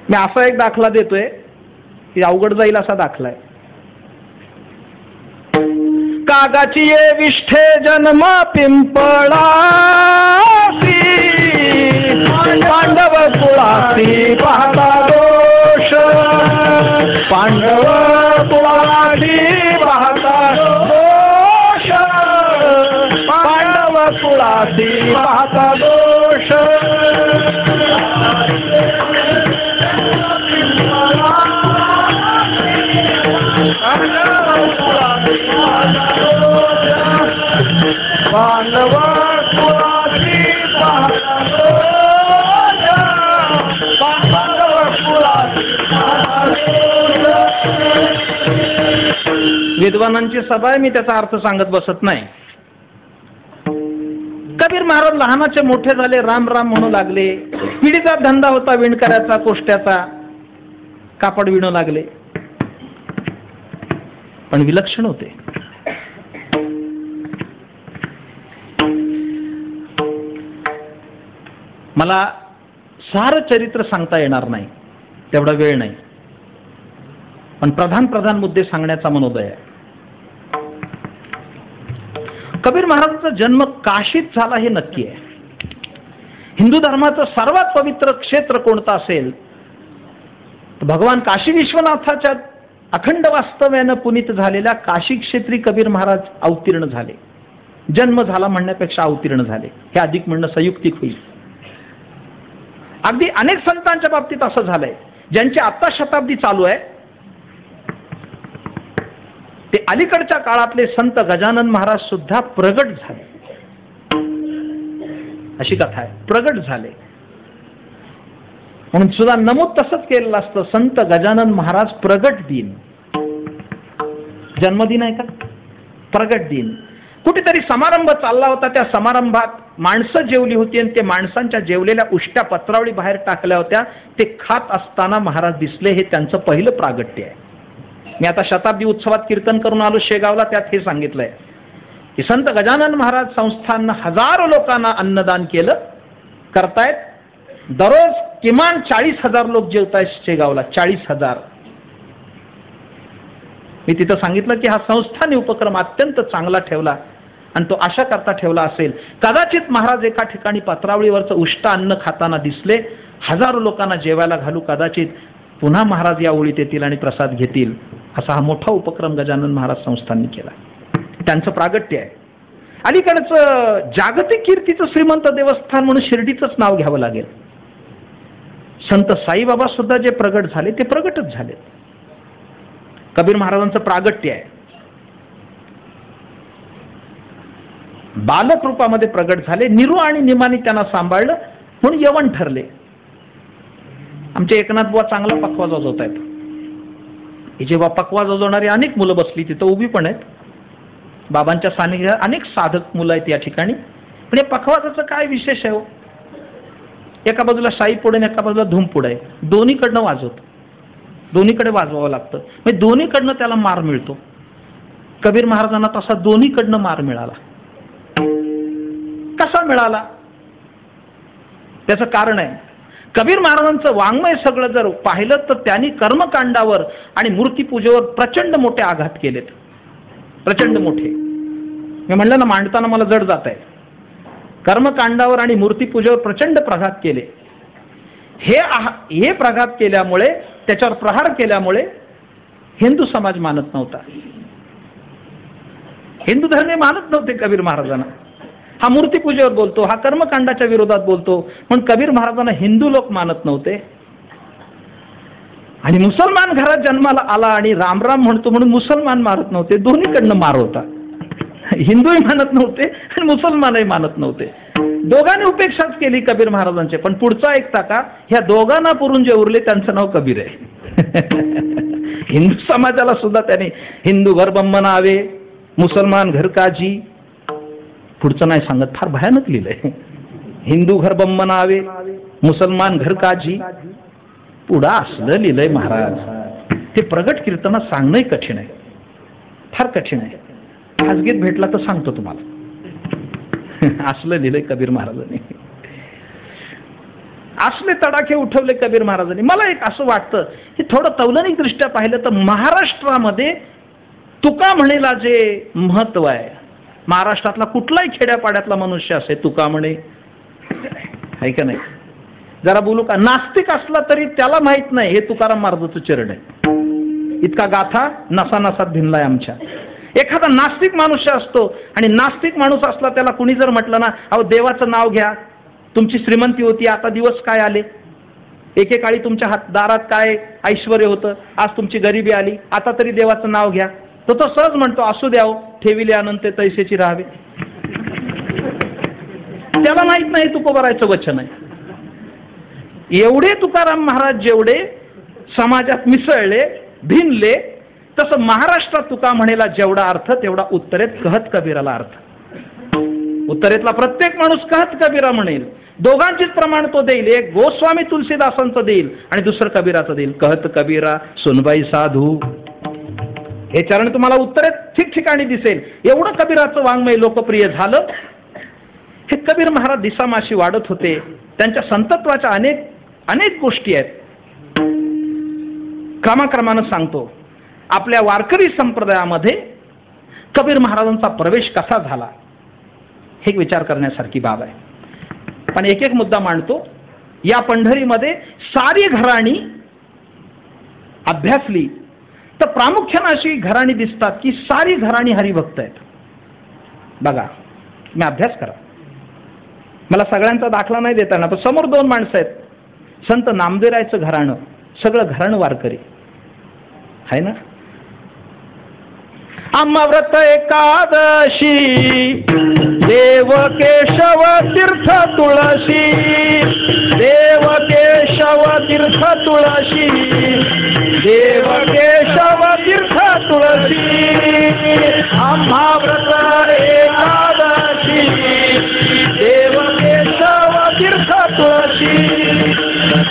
मी असा एक दाखला देतोय की अवघड जाईल असा दाखला आहे. कागाची ये विष्ठे जन्म पिंपळासी, पांडव कुळासी पाहता दोष. पांडव कुळासी पाहता दोष. पांडव कुळासी पाहता दोष. विद्वानांची सभा आहे, मी त्याचा अर्थ सांगत बसत नाही. कबीर महाराज लहानाचे मोठे झाले, राम राम म्हणू लागले. पिढीचा धंदा होता विणकऱ्याचा, कोष्ट्याचा. कापड विणू लागले, पण विलक्षण होते. मला सारं चरित्र सांगता येणार नाही, तेवढा वेळ नाही. पण प्रधान मुद्दे सांगण्याचा मनोदय आहे. कबीर महाराजांचा जन्म काशीत झाला हे नक्की आहे. हिंदू धर्माचं सर्वात पवित्र क्षेत्र कोणतं असेल तर भगवान काशी विश्वनाथाच्या अखंड वास्तव्यानं पुनीत झालेल्या काशी क्षेत्री कबीर महाराज अवतीर्ण झाले. जन्म झाला म्हणण्यापेक्षा अवतीर्ण झाले हे अधिक म्हणणं संयुक्तिक होईल. अगदी अनेक संतांच्या बाबतीत असं झालंय ज्यांची आता शताब्दी चालू आहे. ते अलीकडच्या काळातले संत गजानन महाराज सुद्धा प्रगट झाले, अशी कथा आहे. प्रगट झाले म्हणून सुद्धा नमूद तसंच केलेलं असतं, संत गजानन महाराज प्रगट दिन. जन्मदिन आहे का, प्रगट दिन. कुठेतरी समारंभ चालला होता, त्या समारंभात माणसं जेवली होती आणि ते माणसांच्या जेवलेल्या उष्ट्या पत्रावळी बाहेर टाकल्या होत्या. ते खात असताना महाराज दिसले. हे त्यांचं पहिलं प्रागट्य आहे. मी आता शताब्दी उत्सवात कीर्तन करून आलो शेगावला, त्यात हे सांगितलंय की संत गजानन महाराज संस्थांना हजारो लोकांना अन्नदान केलं, करतायत. दररोज किमान 40,000 लोक जेवतायत शेगावला. 40,000. मी तिथं सांगितलं की हा संस्थानी उपक्रम अत्यंत चांगला ठेवला आणि तो अशा करता ठेवला असेल, कदाचित महाराज एका ठिकाणी पत्रावळीवरचं उष्ट अन्न खाताना दिसले, हजारो लोकांना जेवायला घालू, कदाचित पुन्हा महाराज या ओळीत येतील आणि प्रसाद घेतील, असा हा मोठा उपक्रम गजानन महाराज संस्थांनी केला. त्यांचं प्रागट्य आहे. अलीकडचं जागतिक कीर्तीचं श्रीमंत देवस्थान म्हणून शिर्डीचंच नाव घ्यावं लागेल. संत साईबाबा सुद्धा जे प्रगट झाले ते प्रगटच झाले. कबीर महाराजांचं प्रागट्य आहे. बालक रूपामध्ये प्रगट झाले, निरू आणि निमानी त्यांना सांभाळलं म्हणून यवन ठरले. आमचे एकनाथ बुवा चांगला पखवाज वाजवत आहेत. हे जेव्हा पखवाज वाजवणारी अनेक मुलं बसली तिथं उभी पण आहेत. बाबांच्या सानिध्यात अनेक साधक मुलं आहेत या ठिकाणी. पण या पखवाजाचं काय विशेष आहे हो? एका बाजूला साई पुढे आणि एका बाजूला धूम पुढे आहे. दोन्हीकडनं वाजवत, दोन्हीकडे वाजवावं लागतं. म्हणजे दोन्हीकडनं त्याला मार मिळतो. कबीर महाराजांना तसा दोन्हीकडनं मार मिळाला. कसा मिळाला? त्याचं कारण आहे. कबीर महाराजांचं वाङ्मय सगळं जर पाहिलं तर त्यांनी कर्मकांडावर आणि मूर्तीपूजेवर प्रचंड मोठे आघात केलेत. प्रचंड मोठे. मी म्हणलं ना, मांडताना मला जड जात आहे. कर्मकांडावर आणि मूर्तीपूजेवर प्रचंड प्रघात केले. हे प्रघात केल्यामुळे, त्याच्यावर प्रहार केल्यामुळे हिंदू समाज मानत नव्हता. हिंदू धर्म मानत नव्हते कबीर महाराजांना. हा मूर्तीपूजेवर बोलतो, हा कर्मकांडाच्या विरोधात बोलतो म्हणून कबीर महाराजांना हिंदू लोक मानत नव्हते. आणि मुसलमान घरात जन्माला आला आणि रामराम म्हणतो म्हणून मुसलमान मारत नव्हते. दोन्हीकडनं मार होता. हिंदूही मानत नव्हते आणि मुसलमानही मानत नव्हते. दोघांनी उपेक्षाच केली कबीर महाराजांचे. पण पुढचा ऐकता का? ह्या दोघांना पुरून जे उरले त्यांचं नाव कबीर आहे. हिंदू समाजाला सुद्धा त्याने हिंदू घर बंबनावे, मुसलमान घर काजी, पुढचं नाही सांगत, फार भयानक लिहिलंय. हिंदू घर बंबनावे, मुसलमान घर काजी, पुढं असलं लिहिलंय महाराज. ते प्रगट कीर्तनात सांगणंही कठीण आहे, फार कठीण आहे. खाजगीत भेटला तर सांगतो तुम्हाला. असलं लिहिलंय कबीर महाराजांनी. असले तडाखे उठवले कबीर महाराजांनी. मला एक असं वाटतं की थोडं तौलनिक दृष्ट्या पाहिलं तर महाराष्ट्रामध्ये तुका म्हणेला जे महत्व आहे, महाराष्ट्रातला कुठलाही खेड्यापाड्यातला मनुष्य असे तुका म्हणे, आहे का नाही? जरा बोलू का, नास्तिक असला तरी त्याला माहित नाही हे तुकाराम महाराजांचं चरण आहे. इतका गाथा नसा नसात भिनलाय आमच्या. एखादा नास्तिक मनुष्य असतो आणि नास्तिक माणूस असला त्याला कुणी जर म्हटलं ना, अहो देवाचं नाव घ्या, तुमची श्रीमंती होती, आता दिवस काय आले, एकेकाळी तुमच्या दारात काय ऐश्वर होतं, आज तुमची गरिबी आली, आता तरी देवाचं नाव घ्या, तो सहज म्हणतो असू द्याव, ठेविले अनंत तैसेची राहावे. त्याला माहित नाही तुकोबारायचं वचन आहे. एवढे तुकाराम महाराज जेवढे समाजात मिसळले, भिनले, तसं महाराष्ट्रात तुका म्हणेला जेवढा अर्थ तेवढा उत्तरेत कहत कबीराला अर्थ. उत्तरेतला प्रत्येक माणूस कहत कबीरा म्हणेल. दोघांचीच प्रमाण तो देईल. एक गोस्वामी तुलसीदासांचं देईल आणि दुसरं कबीराचं देईल. कहत कबीरा सुनबाई साधू, हे चरण तुम्हाला उत्तरेत ठिकठिकाणी दिसेल. एवढं कबीराचं वाङ्मय लोकप्रिय झालं. हे कबीर महाराज दिसामाशी वाढत होते. त्यांच्या संतत्वाच्या अनेक गोष्टी आहेत. क्रमाक्रमानं सांगतो. आपल्या वारकरी संप्रदायामध्ये कबीर महाराजांचा प्रवेश कसा झाला हे विचार करण्यासारखी बाब आहे. पण एक एक मुद्दा मांडतो. या पंढरीमध्ये सारी घराणी अभ्यासली तर प्रामुख्याने अशी घराणी दिसतात की सारी घराणी हरिभक्त आहेत. बघा, मी अभ्यास करा. मला सगळ्यांचा दाखला नाही देता ना, पण समोर दोन माणसं आहेत. संत नामदेवरायचं घराणं, सगळं घराणं वारकरी आहे ना. अमृत एकादशी देव केशव तीर्थ तुळशी, देव केशव तीर्थ तुळशी, देव केशव तीर्थ तुळशी. अमृत एकादशी देव केशव तीर्थ तुळशी,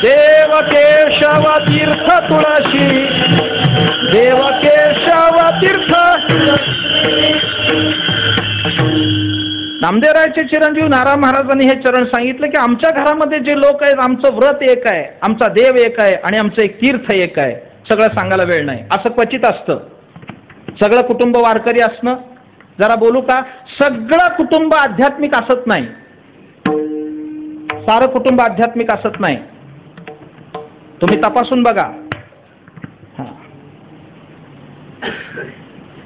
देव केशव तीर्थ तुळशी, देव केशव तीर्थ. नामदेवरायचे चिरंजीव नारायण महाराजांनी हे चरण सांगितलं की आमच्या घरामध्ये जे लोक आहेत, आमचं व्रत एक आहे, आमचा देव एक आहे आणि आमचं एक तीर्थ एक आहे. सगळं सांगायला वेळ नाही, असं क्वचित असतं. सगळं कुटुंब वारकरी असणं, जरा बोलू का, सगळं कुटुंब आध्यात्मिक असत नाही, सारं कुटुंब आध्यात्मिक असत नाही. तुम्ही तपासून बघा.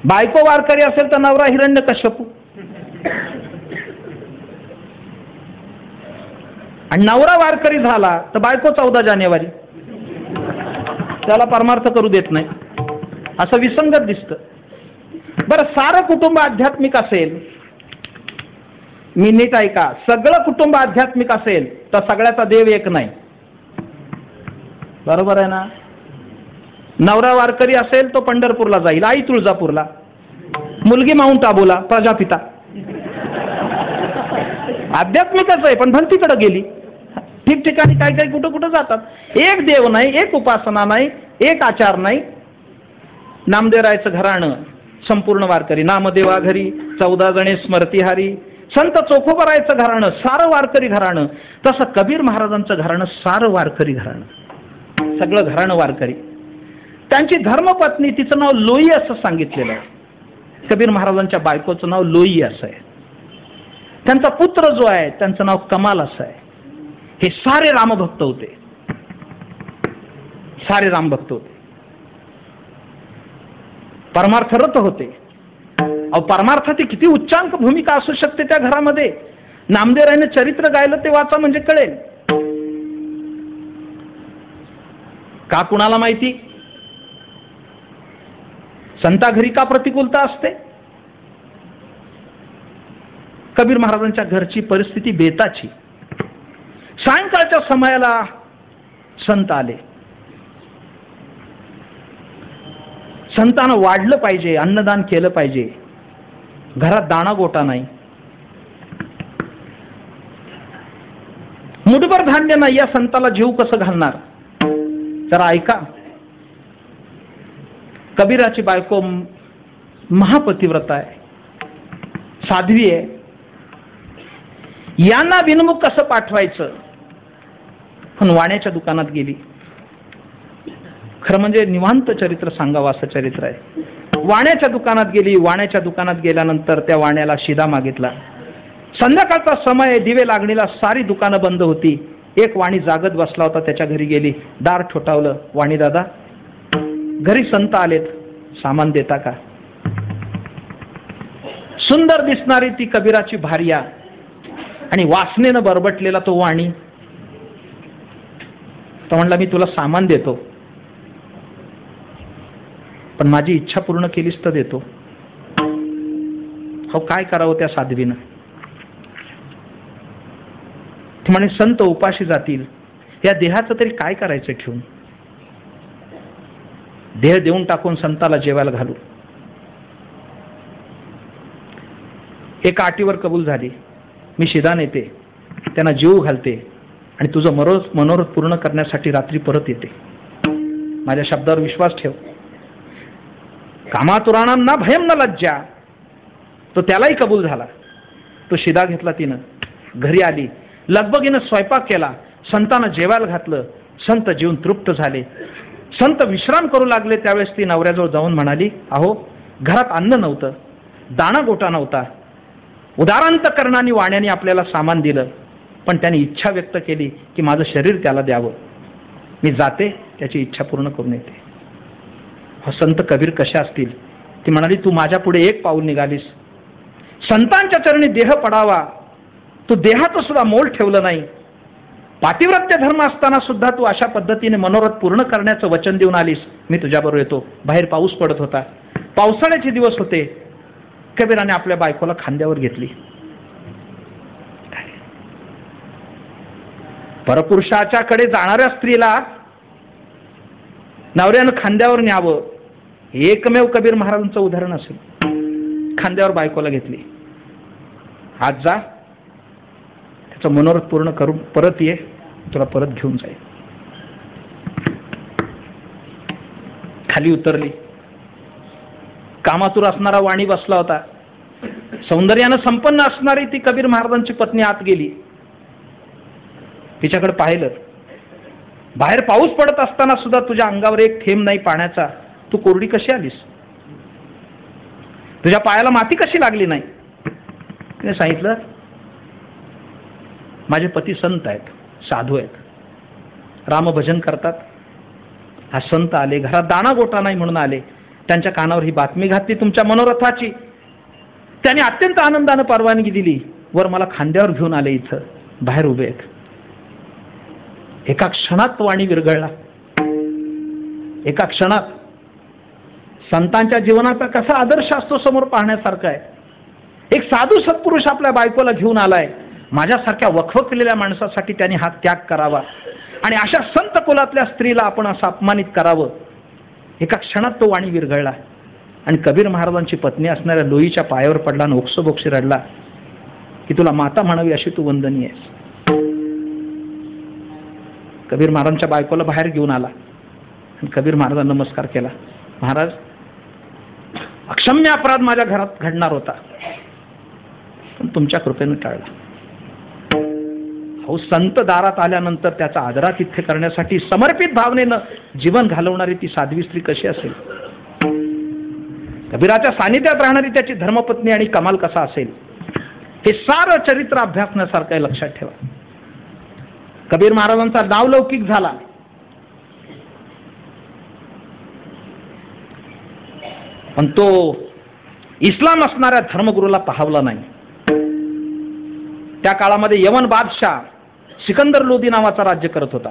बायको वारकरी असेल तर नवरा हिरण्यकश्यपू, आणि नवरा वारकरी झाला तर बायको 14 जानेवारी, त्याला परमार्थ करू देत नाही, असं विसंगत दिसतं. बरं, सारं कुटुंब आध्यात्मिक असेल, मी नीट ऐका, सगळं कुटुंब आध्यात्मिक असेल तर सगळ्याचा देव एक नाही, बरोबर आहे ना? नवरा वारकरी असेल तो पंढरपूरला जाईल, आई तुळजापूरला, मुलगी माउंट आबूला, प्रजापिता. आध्यात्मिकच आहे पण भलतीकडे गेली. ठिकठिकाणी काय काय कुठं कुठं जातात. एक देव नाही, एक उपासना नाही, एक आचार नाही. नामदेवरायचं घराणं संपूर्ण वारकरी, नामदेवा घरी 14 जणे स्मरतिहारी. संत चोखोबरायचं घराणं सारं वारकरी घराणं. तसं कबीर महाराजांचं घराणं सारं वारकरी घराणं, सगळं घराणं वारकरी. त्यांची धर्मपत्नी, तिचं नाव लोई असं सांगितलेलं आहे. कबीर महाराजांच्या बायकोचं नाव लोई असं आहे. त्यांचा पुत्र जो आहे त्यांचं नाव कमाल असं आहे. हे सारे रामभक्त होते, सारे रामभक्त होते, परमार्थरत होते. अहो, परमार्थाची किती उच्चांक भूमिका असू शकते त्या घरामध्ये. नामदेवरायने चरित्र गायलं ते वाचा म्हणजे कळेल. का कुणाला माहिती? संता घरी का प्रतिकूलता असते? कबीर महाराजांच्या घरची परिस्थिती बेताची. सायंकाळच्या समयाला संत आले. संतानं वाढलं पाहिजे, अन्नदान केलं पाहिजे. घरात दाणा गोटा नाही, मुठभर धान्य नाही. या संताला जीव कसं घालणार? जरा ऐका. कबीराची बायको महापतिव्रता आहे, साध्वी आहे. यांना विनमुख कसं पाठवायचं? पण वाण्याच्या दुकानात गेली. खरं म्हणजे निवांत चरित्र सांगावं असं चरित्र आहे. वाण्याच्या दुकानात गेली. वाण्याच्या दुकानात गेल्यानंतर त्या वाण्याला शिदा मागितला. संध्याकाळचा समय, दिवे लागणीला, सारी दुकानं बंद होती. एक वाणी जागत बसला होता, त्याच्या घरी गेली. दार ठोठावलं. वाणी दादा, घरी संत आलेत, सामान देता का? सुंदर दिसणारी ती कबीराची भार्या आणि वासनेनं बरबटलेला तो वाणी. तो म्हणला, मी तुला सामान देतो, पण माझी इच्छा पूर्ण केलीस तर देतो. हो, काय करावं त्या साध्वीनं? ती म्हणे, संत उपाशी जातील, या देहाचं तरी काय करायचं ठेवून? देह देऊन टाकून संताला जेवायला घालू. एका अटीवर कबूल झाली, मी शिदा नेते, त्यांना जीव घालते आणि तुझं मनोरथ पूर्ण करण्यासाठी रात्री परत येते. माझ्या शब्दावर विश्वास ठेव. कामातुराणांना भयम न लज्जा. तो त्यालाही कबूल झाला. तो शिदा घेतला तिनं, घरी आली, लगबगीनं स्वयंपाक केला, संतांना जेवायला घातलं. संत जीवन तृप्त झाले. संत विश्राम करू लागले. त्यावेळेस ती नवऱ्याजवळ जाऊन म्हणाली, अहो, घरात अन्न नव्हतं, दाणा गोटा नव्हता. उदारांतकरणाने वाण्याने आपल्याला सामान दिलं, पण त्याने इच्छा व्यक्त केली की माझं शरीर त्याला द्यावं. मी जाते, त्याची इच्छा पूर्ण करून येते. संत कबीर कशा असतील? ती म्हणाली, तू माझ्या पुढे एक पाऊल निघालीस, संतांच्या चरणी देह पडावा, तू देहाचं सुद्धा मोल ठेवलं नाही. पातिव्रत्य धर्म असताना सुद्धा तू अशा पद्धतीने मनोरथ पूर्ण करण्याचं वचन देऊन आलीस. मी तुझ्याबरोबर येतो. बाहेर पाऊस पडत होता, पावसाळ्याचे दिवस होते. कबीराने आपल्या बायकोला खांद्यावर घेतली. परपुरुषाच्या कडे जाणाऱ्या स्त्रीला नवऱ्यानं खांद्यावर न्यावं, एकमेव कबीर महाराजांचं उदाहरण असेल. खांद्यावर बायकोला घेतली. आज जा, त्याचं मनोरथ पूर्ण करून परत ये, तुला परत घेऊन जाईल. खाली उतरली. कामातूर असणारा वाणी बसला होता. सौंदर्यानं संपन्न असणारी ती कबीर महाराजांची पत्नी आत गेली. तिच्याकडे पाहिलं. बाहेर पाऊस पडत असताना सुद्धा तुझ्या अंगावर एक थेंब नाही पाण्याचा, तू कोरडी कशी आलीस? तुझ्या पायाला माती कशी लागली नाही? तिने सांगितलं, माझे पती संत आहेत, साधू आहेत, रामभजन करतात. हा संत आले, घरात दाणा गोटा नाही म्हणून आले. त्यांच्या कानावर ही बातमी घातली तुमच्या मनोरथाची. त्यांनी अत्यंत आनंदानं परवानगी दिली. वर मला खांद्यावर घेऊन आले, इथं बाहेर उभे आहेत. एका क्षणात वाणी विरघळला. एका क्षणात. संतांच्या जीवनाचा कसा आदर्श असतो समोर पाहण्यासारखा आहे. एक साधू सत्पुरुष आपल्या बायकोला घेऊन आलाय. माझ्यासारख्या वखवकलेल्या माणसासाठी त्यांनी हा त्याग करावा आणि अशा संत कुलातल्या स्त्रीला आपण असं अपमानित करावं. एका क्षणात तो वाणी विरघळला आणि कबीर महाराजांची पत्नी असणाऱ्या लोईच्या पायावर पडला आणि ओक्सबोक्शी रडला की तुला माता म्हणावी अशी तू वंदनीय आहेस. कबीर महाराजांच्या बायकोला बाहेर घेऊन आला आणि कबीर महाराजांना नमस्कार केला. महाराज, अक्षम्य अपराध माझ्या घरात घडणार होता, पण तुमच्या कृपेनं टाळला. अहो, संत दारात आल्यानंतर त्याचा आदरातिथ्य करण्यासाठी समर्पित भावनेनं जीवन घालवणारी ती साध्वी स्त्री कशी असेल? कबीराच्या सानिध्यात राहणारी त्याची धर्मपत्नी आणि कमाल कसा असेल? हे सारं चरित्र अभ्यासण्यासारखं आहे, लक्षात ठेवा. कबीर महाराजांचा नावलौकिक झाला. पण तो इस्लाम असणाऱ्या धर्मगुरूला पाहवला नाही. त्या काळामध्ये यमन बादशाह सिकंदर लोदी नावाचा राज्य करत होता.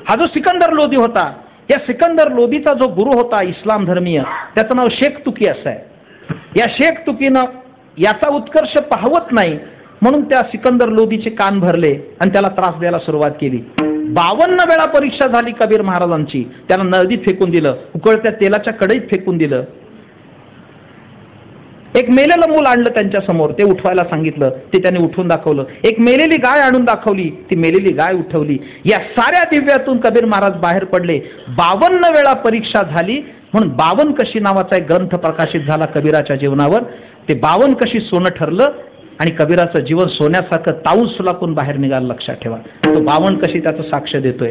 हा जो सिकंदर लोदी होता, या सिकंदर लोदीचा जो गुरु होता इस्लाम धर्मीय, त्याचं नाव शेख तुकी असं आहे. या शेख तुकीनं याचा उत्कर्ष पाहवत नाही म्हणून त्या सिकंदर लोदीचे कान भरले आणि त्याला त्रास द्यायला सुरुवात केली. 52 वेळा परीक्षा झाली कबीर महाराजांची. त्याला नदीत फेकून दिलं, उकळत्या तेलाच्या कढईत फेकून दिलं. एक मेलेलं मूल आणलं त्यांच्या समोर, ते उठवायला सांगितलं, ते त्याने उठवून दाखवलं. एक मेलेली गाय आणून दाखवली, ती मेलेली गाय उठवली. या साऱ्या दिव्यातून कबीर महाराज बाहेर पडले. 52 वेळा परीक्षा झाली म्हणून 52 कशी नावाचा एक ग्रंथ प्रकाशित झाला कबीराच्या जीवनावर. ते 52 कशी सोनं ठरलं आणि कबीराचं जीवन सोन्यासारखं ताऊन सुलाकून बाहेर निघालं, लक्षात ठेवा. तो 52 कशी त्याचं साक्ष देतोय.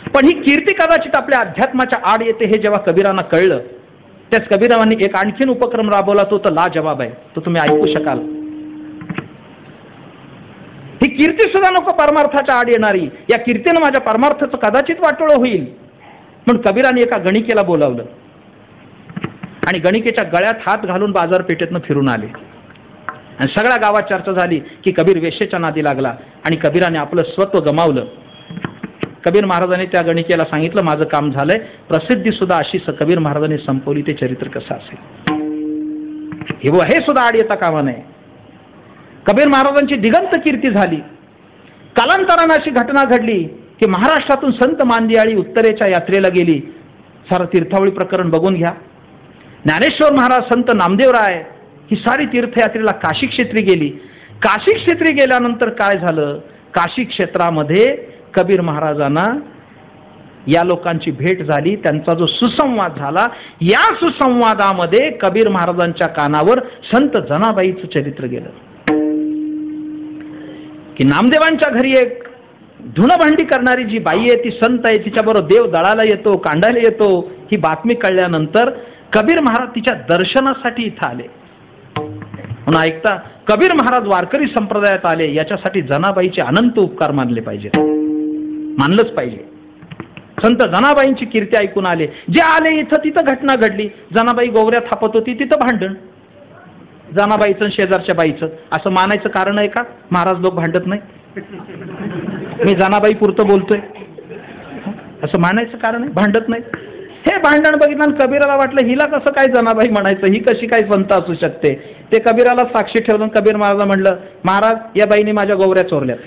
पण ही कीर्ती कदाचित आपल्या अध्यात्माच्या आड येते हे जेव्हा कबीरांना कळलं, त्याच कबीरांनी एक आणखीन उपक्रम राबवला, तो तर लाजवाब आहे, तो तुम्ही ऐकू शकाल. ही कीर्ती सुद्धा नको परमार्थाच्या आड येणारी. या कीर्तीनं माझ्या परमार्थाचं कदाचित वाटोळं होईल म्हणून कबीरांनी एका गणिकेला बोलावलं आणि गणिकेच्या गळ्यात हात घालून बाजारपेठेतनं फिरून आले. आणि सगळ्या गावात चर्चा झाली की कबीर वेश्येच्या नादी लागला आणि कबीराने आपलं स्वत्व गमावलं. कबीर महाराजांनी त्या गणिकेला सांगितलं, माझं काम झालंय. प्रसिद्धी सुद्धा अशी कबीर महाराजांनी संपवली. ते चरित्र कसं असेल हे सुद्धा आड येता कामा नये. कबीर महाराजांची दिगंत कीर्ती झाली. कालांतराने अशी घटना घडली की महाराष्ट्रातून संत मांदियाळी उत्तरेच्या यात्रेला गेली. सारं तीर्थावळी प्रकरण बघून घ्या. ज्ञानेश्वर महाराज, संत नामदेवराय, ही सारी तीर्थयात्रेला काशी क्षेत्री गेली. काशी क्षेत्री गेल्यानंतर काय झालं? काशी क्षेत्रामध्ये कबीर महाराजांना या लोकांची भेट झाली. त्यांचा जो सुसंवाद झाला, या सुसंवादामध्ये कबीर महाराजांच्या कानावर संत जनाबाईचं चरित्र गेलं की नामदेवांच्या घरी एक धुणभांडी करणारी जी बाई आहे ती संत आहे, तिच्याबरोबर देव दळायला येतो, कांडायला येतो. ही बातमी कळल्यानंतर कबीर महाराज तिच्या दर्शनासाठी इथं आले. म्हणून ऐकता, कबीर महाराज वारकरी संप्रदायात आले याच्यासाठी जनाबाईचे अनंत उपकार मानले पाहिजे, मानलंच पाहिजे. संत जनाबाईंची कीर्ती ऐकून आले. जे आले इथं तिथं घटना घडली. जनाबाई गोवऱ्या थापत होती, तिथं भांडण. जनाबाईचं शेजारच्या बाईचं असं मानायचं कारण आहे का? महाराज लोक भांडत नाही, मी जनाबाई पुरतं बोलतोय असं मानायचं कारण आहे? भांडत नाही. हे भांडण बघितलं आणि कबीराला वाटलं हिला कसं काय जनाबाई म्हणायचं, ही कशी काय संत असू शकते. ते कबीराला साक्षी ठेवलं. कबीर महाराज म्हणलं, महाराज या बाईने माझ्या गोवऱ्या चोरल्यात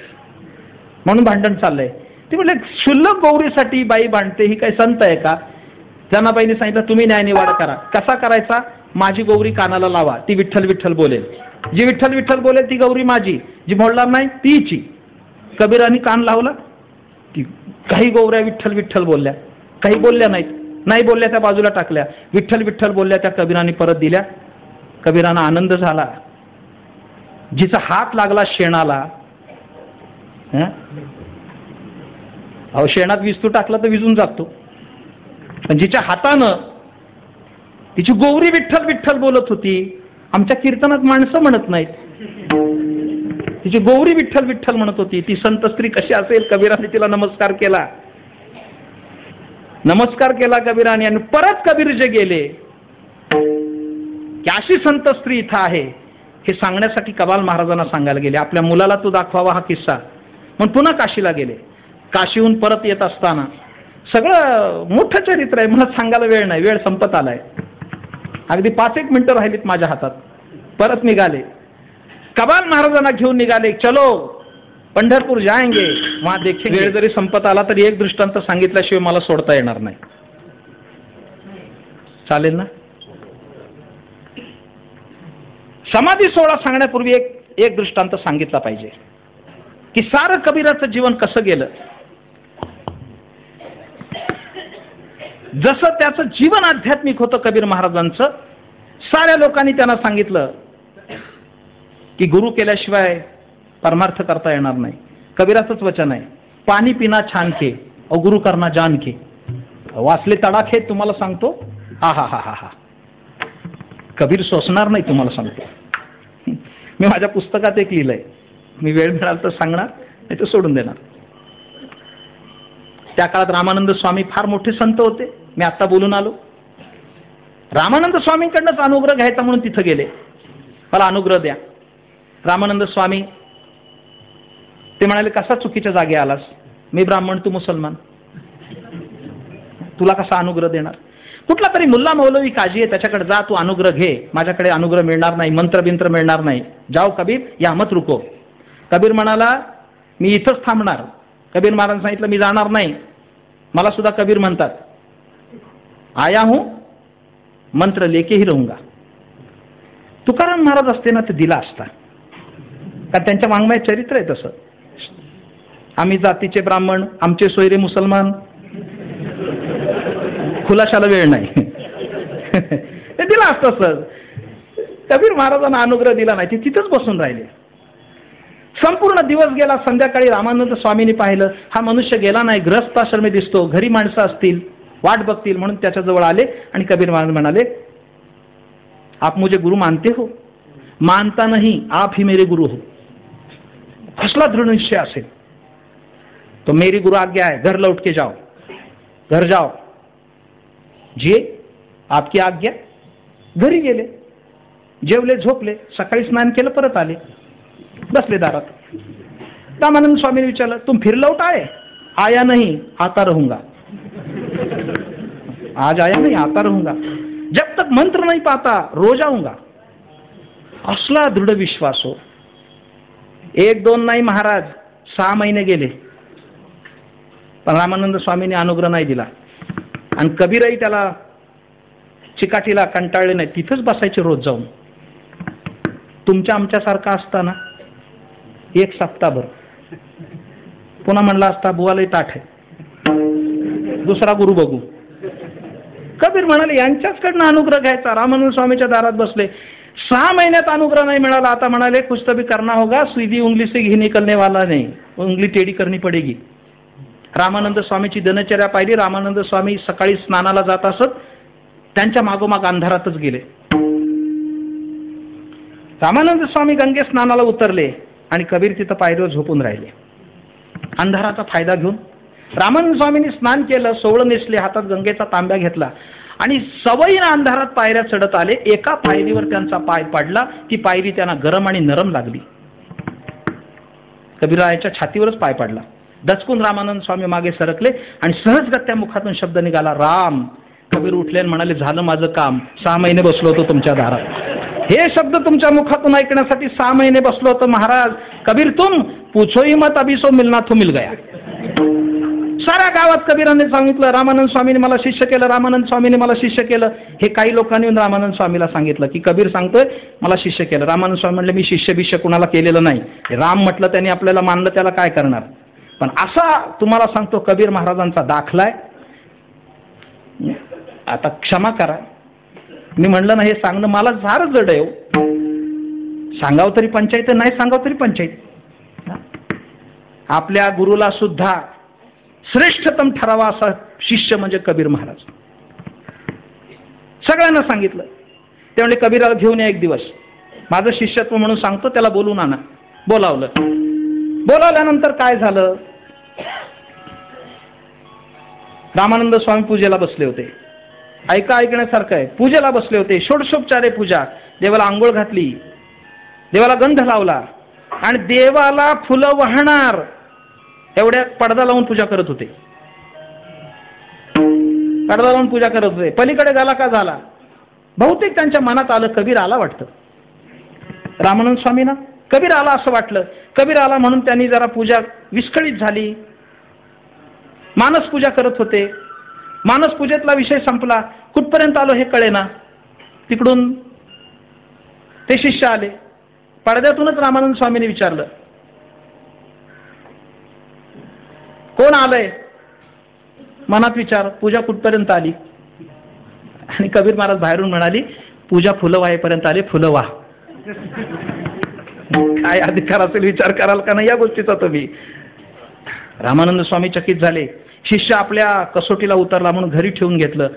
म्हणून भांडण चाललंय. ते म्हणले, क्षुल्लक गौरीसाठी बाई भांडते, ही काही संत आहे का? जनाबाईने सांगितलं, तुम्ही न्यायनिवाडा करा. कसा करायचा? माझी गौरी कानाला लावा, ती विठ्ठल विठ्ठल बोलेल. जी विठ्ठल विठ्ठल बोलेल ती गौरी माझी, जी बोलणार नाही तीची. कबीरांनी कान लावला की काही गौऱ्या विठ्ठल विठ्ठल बोलल्या, काही बोलल्या नाहीत. नाही बोलल्या त्या बाजूला टाकल्या. विठ्ठल विठ्ठल बोलल्या त्या कबीरांनी परत दिल्या. कबीरांना आनंद झाला. जिचा हात लागला शेणाला, अहो शेणात विस्तू टाकला तर विजून जातो, पण जिच्या हातानं तिची गौरी विठ्ठल विठ्ठल बोलत होती. आमच्या कीर्तनात माणसं म्हणत नाहीत. तिची गौरी विठ्ठल विठ्ठल म्हणत होती. ती संत स्त्री कशी असेल? कबीराने तिला नमस्कार केला. नमस्कार केला कबीराने आणि परत कबीर जे गेले की अशी संत स्त्री इथं आहे हे सांगण्यासाठी कबाल महाराजांना सांगायला गेले. आपल्या मुलाला तो दाखवावा हा किस्सा म्हणून पुन्हा काशीला गेले. काशीहून परत येत असताना सगळं मोठं चरित्र आहे, मला सांगायला वेळ नाही, वेळ संपत आलाय. अगदी 5-1 मिनिटं राहिलीत माझ्या हातात. परत निघाले, कबाल महाराजांना घेऊन निघाले. चलो पंढरपूर जाएंगे वहां देखेंगे. वेळ जरी संपत आला तरी एक दृष्टांत सांगितल्याशिवाय मला सोडता येणार नाही. चालेल ना? समाधी सोहळा सांगण्यापूर्वी एक दृष्टांत सांगितला पाहिजे की सारं कबीराचं जीवन कसं गेलं. जसं त्याचं जीवन आध्यात्मिक होतं कबीर महाराजांचं, साऱ्या लोकांनी त्यांना सांगितलं की गुरु केल्याशिवाय परमार्थ करता येणार नाही. कबीराचंच वचन आहे, पाणी पिना छान के और गुरु करना जान के. वाचले तडाखे तुम्हाला सांगतो. हा हा हा हा हा कबीर सोसणार नाही तुम्हाला सांगतो. मी माझ्या पुस्तकात एक लिहिलंय, मी वेळ मिळाला तर सांगणार, नाही तर सोडून देणार. त्या काळात रामानंद स्वामी फार मोठे संत होते. मी आता बोलून आलो. रामानंद स्वामींकडनंच अनुग्रह घ्यायचा म्हणून तिथं गेले. मला अनुग्रह द्या. रामानंद स्वामी ते म्हणाले, कसा चुकीच्या जागी आलास? मी ब्राह्मण, तू मुसलमान, तुला कसा अनुग्रह देणार? कुठला तरी मुल्ला मौलवी काजी आहे, त्याच्याकडे जा, तू अनुग्रह घे. माझ्याकडे अनुग्रह मिळणार नाही, मंत्र बिंत्र मिळणार नाही. जाओ कबीर, या मत रुको. कबीर म्हणाला, मी इथंच थांबणार. कबीर महाराज सांगितलं, मी जाणार नाही. मला सुद्धा कबीर म्हणतात, आया हूं मंत्र लेके ही रहूंगा. तुकाराम महाराज असते ना ते दिला असता, कारण त्यांच्या वाङ्मयात चरित्र आहे तसं. आम्ही जातीचे ब्राह्मण, आमचे सोयरे मुसलमान, खुलाशाला वेळ नाही. ते दिला असतं सर. कबीर महाराजांना अनुग्रह दिला नाही, ते तिथंच बसून राहिले. संपूर्ण दिवस गेला. संध्याकाळी रामानंद स्वामींनी पाहिलं, हा मनुष्य गेला नाही, गृहस्थाश्रमी दिसतो, घरी माणसं असतील, वाट बघतील, म्हणून त्याच्याजवळ आले आणि कबीर महाराज म्हणाले, आप मुझे गुरु मानते हो? मानता नहीं, आप ही मेरे गुरु हो. कसला दृढ निश्चय असेल तो. मेरी गुरु आज्ञा है, घर लौट के जाओ, घर जाओ. जी आपकी आज्ञा. घरी गेले, जेवले, झोपले. सकाळी स्नान केलं, परत आले, बसले दारात. रामानंद स्वामीने विचारलं, तुम फिर लौट आए? आया नहीं, आता रहूंगा. आज आया नहीं, आता रहूंगा. जब तक मंत्र नहीं पाता रोज आऊंगा. असला दृढ विश्वास हो. 1-2 नाही महाराज, 6 महिने गेले, पण रामानंद स्वामींनी अनुग्रह नाही दिला. आणि कबीरही त्याला चिकाटीला कंटाळले नाही, तिथंच बसायचे रोज जाऊन. तुमच्या आमच्यासारखा असताना 1 सप्ताहभर पुन्हा म्हणला असता, बुवालाही ताठ आहे, दुसरा गुरु बघू. कबीर म्हणाले, यांच्याचकडनं अनुग्रह घ्यायचा. रामानंद स्वामीच्या दारात बसले. 6 महिन्यात अनुग्रह नाही मिळाला. आता म्हणाले, कुछ तो भी करना होगा, सीधी उंगली से घी निकलने वाला नहीं, उंगली टेढ़ी करनी पडेगी. रामानंद स्वामीची दिनचर्या पाहिली. रामानंद स्वामी सकाळी स्नानाला जात असत, त्यांच्या मागोमाग अंधारातच गेले. रामानंद स्वामी गंगे स्नानाला उतरले आणि कबीर तिथं पायरीवर झोपून राहिले. अंधाराचा फायदा घेऊन रामानंद स्वामींनी स्नान केलं, सोवळं नेसले, हातात गंगेचा तांब्या घेतला आणि सवयीनं अंधारात पायऱ्या चढत आले. एका पायरीवर त्यांचा पाय पडला. ती पायरी त्यांना गरम आणि नरम लागली. कबीररायाच्या छातीवरच पाय पडला. दचकून रामानंद स्वामी मागे सरकले आणि सहजगत्या मुखातून शब्द निघाला, राम. कबीर उठले आणि म्हणाले, झालं माझं काम. 6 महिने बसलो होतो तुमच्या दारात. हे शब्द तुमच्या मुखातून ऐकण्यासाठी 6 महिने बसलो होतो महाराज. कबीर तुम पूछो ही मत, अभी सो मिलना तो मिल गया. साऱ्या गावात कबीराने सांगितलं, रामानंद स्वामीने मला शिष्य केलं, रामानंद स्वामीने मला शिष्य केलं. हे काही लोकांनी येऊन रामानंद स्वामीला सांगितलं की कबीर सांगतोय मला शिष्य केलं. रामानंद स्वामी म्हणले, मी शिष्य बिष्य कुणाला केलेलं नाही. राम म्हटलं, त्यांनी आपल्याला मानलं, त्याला काय करणार. पण असा तुम्हाला सांगतो कबीर महाराजांचा दाखलाय. आता क्षमा करा, मी म्हणलं ना, हे सांगणं मला फारच जड आहे. सांगावं तरी पंचायत, नाही सांगावं तरी पंचायत. आपल्या गुरुला सुद्धा श्रेष्ठतम ठरावा असा शिष्य म्हणजे कबीर महाराज. सगळ्यांना सांगितलं. ते म्हणले कबीराला घेऊन या एक दिवस, माझं शिष्यत्व म्हणून सांगतो, त्याला बोलून आणा. बोलावलं. बोलावल्यानंतर काय झालं, रामानंद स्वामी पूजेला बसले होते. ऐकण्यासारखं आहे. पूजेला बसले होते, षोडशोपचारे पूजा. देवाला आंघोळ घातली, देवाला गंध लावला आणि देवाला फुलं वाहणार एवढ्या पडदा लावून पूजा करत होते. पडदा लावून पूजा करत होते. पलीकडे झाला का झाला, बहुतेक त्यांच्या मनात आलं कबीर आला वाटतं. रामानंद स्वामींना कबीर आला असं वाटलं. कबीर आला म्हणून त्यांनी जरा पूजा विस्कळीत झाली. मानस पूजा करत होते. मानस पूजेतला विषय संपला. कुठपर्यंत आलो हे कळेना. तिकडून ते शिष्य आले. पडद्यातूनच रामानंद स्वामींनी विचारलं, कोण आलंय? मनात विचार, पूजा कुठपर्यंत आली? आणि कबीर महाराज बाहेरून म्हणाली, पूजा फुलं वाहेपर्यंत आली, फुलं वाह. काय अधिकार असेल विचार कराल का नाही या गोष्टीचा तुम्ही? रामानंद स्वामी चकित झाले. शिष्य आपल्या कसोटीला उतरला म्हणून घरी ठेवून घेतलं.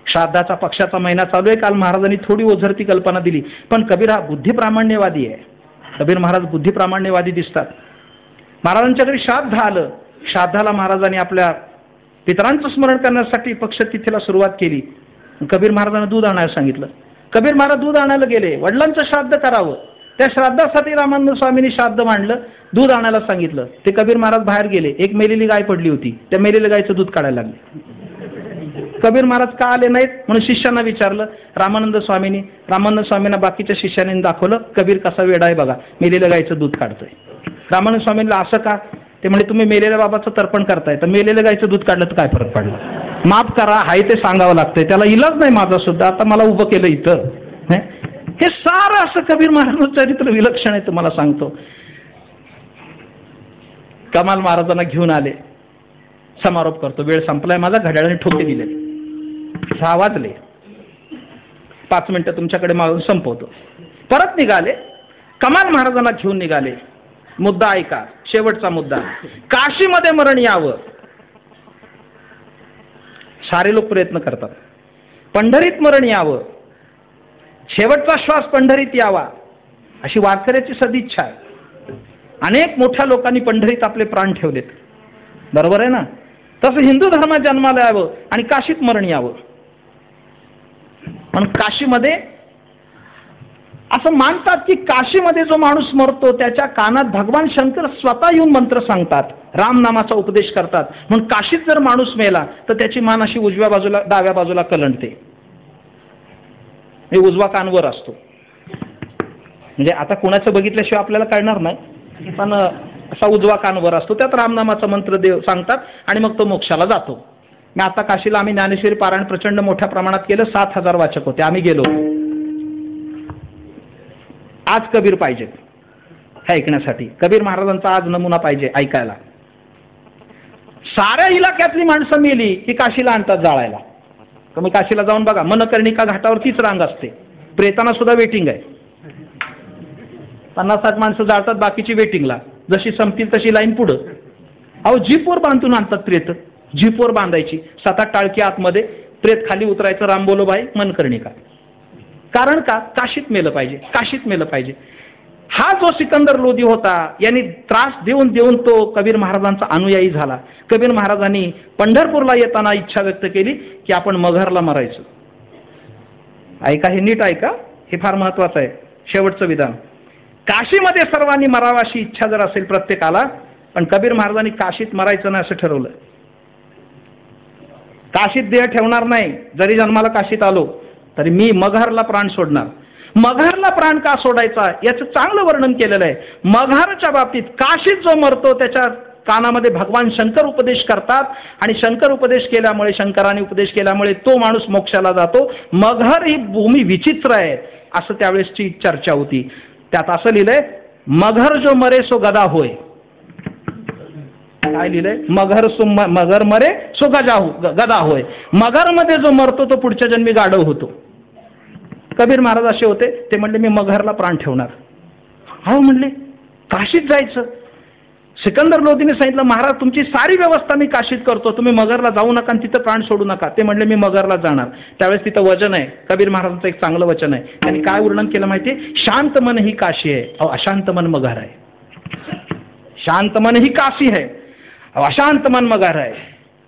श्राद्धाचा पक्षाचा महिना चालू आहे. काल महाराजांनी थोडी ओझरती कल्पना दिली, पण कबीर हा बुद्धिप्रामाण्यवादी आहे. कबीर महाराज बुद्धिप्रामाण्यवादी दिसतात. महाराजांच्या घरी श्राद्ध आलं. श्राद्धाला महाराजांनी आपल्या पितरांचं स्मरण करण्यासाठी पक्षतिथीला सुरुवात केली. कबीर महाराजांना दूध आणायला सांगितलं. कबीर महाराज दूध आणायला गेले. वडिलांचं श्राद्ध करावं, त्या श्राद्धासाठी रामानंद स्वामींनी श्राद्ध मांडलं. दूध आणायला सांगितलं. ते कबीर महाराज बाहेर गेले. एक मेलेली गाय पडली होती, त्या मेलेल्या गायचं दूध काढायला लागले. कबीर महाराज का आले नाहीत म्हणून शिष्यांना विचारलं रामानंद स्वामींनी. रामानंद स्वामींना बाकीच्या शिष्यांनी दाखवलं, कबीर कसा वेडा आहे बघा, मेलेल्या गायचं दूध काढतोय. रामानंद स्वामींना असं का? ते म्हणजे तुम्ही मेलेल्या बाबाचं तर्पण करताय, तर मेलेल्या गायचं दूध काढलं तर काय फरक पडला? माफ करा, हाय ते सांगावं लागतंय, त्याला इलाज नाही माझा सुद्धा. आता मला उभं केलं इथं. हे सारं असं कबीर महाराजांचं चरित्र विलक्षण आहे, तुम्हाला सांगतो. कमाल महाराजांना घेऊन आले. समारोप करतो, वेळ संपलाय माझा, घड्याळाने ठोके दिले. 6 वाजले. 5 मिनिटं तुमच्याकडे मागून संपवतो. परत निघाले. कमाल महाराजांना घेऊन निघाले. मुद्दा ऐका, शेवटचा मुद्दा. काशीमध्ये मरण यावं, सारे लोक प्रयत्न करतात. पंढरीत मरण यावं, शेवटचा श्वास पंढरीत यावा, अशी वारकऱ्याची सदिच्छा आहे. अनेक मोठ्या लोकांनी पंढरीत आपले प्राण ठेवलेत, बरोबर आहे ना? तसं हिंदू धर्मात जन्माला यावं आणि काशीत मरण यावं. पण काशीमध्ये असं मानतात की काशीमध्ये जो माणूस मरतो त्याच्या कानात भगवान शंकर स्वतः येऊन मंत्र सांगतात, रामनामाचा उपदेश करतात. म्हणून काशीत जर माणूस मेला तर त्याची मान अशी उजव्या बाजूला डाव्या बाजूला कलंडते, हे उजवा कान वर असतो. म्हणजे आता कोणाचं बघितल्याशिवाय आपल्याला कळणार नाही, पण असा उजवा कान वर असतो. त्यात रामनामाचा मंत्र देव सांगतात आणि मग तो मोक्षाला जातो. मी आता काशीला आम्ही ज्ञानेश्वरी पारायण प्रचंड मोठ्या प्रमाणात केलं. 7,000 वाचक होते, आम्ही गेलो. आज कबीर पाहिजे हे ऐकण्यासाठी. कबीर महाराजांचा आज नमुना पाहिजे ऐकायला. साऱ्या इलाक्यातली माणसं मेली की काशीला आणतात जाळायला. तुम्ही काशीला जाऊन बघा, मनकर्णिका घाटावर तीच रांग असते. प्रेतांना सुद्धा वेटिंग आहे. 50-60 माणसं जाळतात, बाकीची वेटिंगला. जशी संपतील तशी लाईन पुढं. अहो जीपवर बांधून आणतात प्रेत. जीपवर बांधायची, 7-8 टाळकी आतमध्ये, प्रेत खाली उतरायचं. राम बोलो बाई मनकर्णिका. कारण का? काशीत मेलं पाहिजे, काशीत मेलं पाहिजे. हा जो सिकंदर लोधी होता, यांनी त्रास देऊन देऊन तो कबीर महाराजांचा अनुयायी झाला. कबीर महाराजांनी पंढरपूरला येताना इच्छा व्यक्त केली की आपण मघरला मरायचं. ऐका, हे नीट ऐका, हे फार महत्वाचं आहे. शेवटचं विधान, काशीमध्ये सर्वांनी मरावं अशी इच्छा जर असेल प्रत्येकाला, पण कबीर महाराजांनी काशीत मरायचं नाही असं ठरवलं. काशीत देह ठेवणार नाही, जरी जन्माला काशीत आलो तरी मी मघरला प्राण सोडणार. मघरला प्राण का सोडायचा याचं चांगलं वर्णन केलेलं आहे. मघरच्या बाबतीत काशीत जो मरतो त्याच्या कानामध्ये भगवान शंकर उपदेश करतात आणि शंकर उपदेश केल्यामुळे, शंकराने उपदेश केल्यामुळे तो माणूस मोक्षाला जातो. मघर ही भूमी विचित्र आहे असं त्यावेळेसची चर्चा होती. त्यात असं लिहिलंय, मघर जो मरे सो गदा होय. काय लिहिलंय? मगर मरे सो गदा होय. मगरमध्ये जो मरतो तो पुढच्या जन्मी गाढव होतो. कबीर महाराज असे होते, ते म्हणले मी मघरला प्राण ठेवणार. हो म्हणले, काशीत जायचं. सिकंदर लोधीने सांगितलं, महाराज तुमची सारी व्यवस्था मी काशीत करतो, तुम्ही मगरला जाऊ नका आणि तिथं प्राण सोडू नका. ते म्हणले मी मगरला जाणार. त्यावेळेस तिथं वचन आहे, कबीर महाराजांचं एक चांगलं वचन आहे. त्यांनी काय वर्णन केलं माहिती आहे? शांत मन ही काशी आहे, अहो अशांत मन मगर आहे. शांत मन ही काशी आहे, अहो अशांत मन मगर आहे.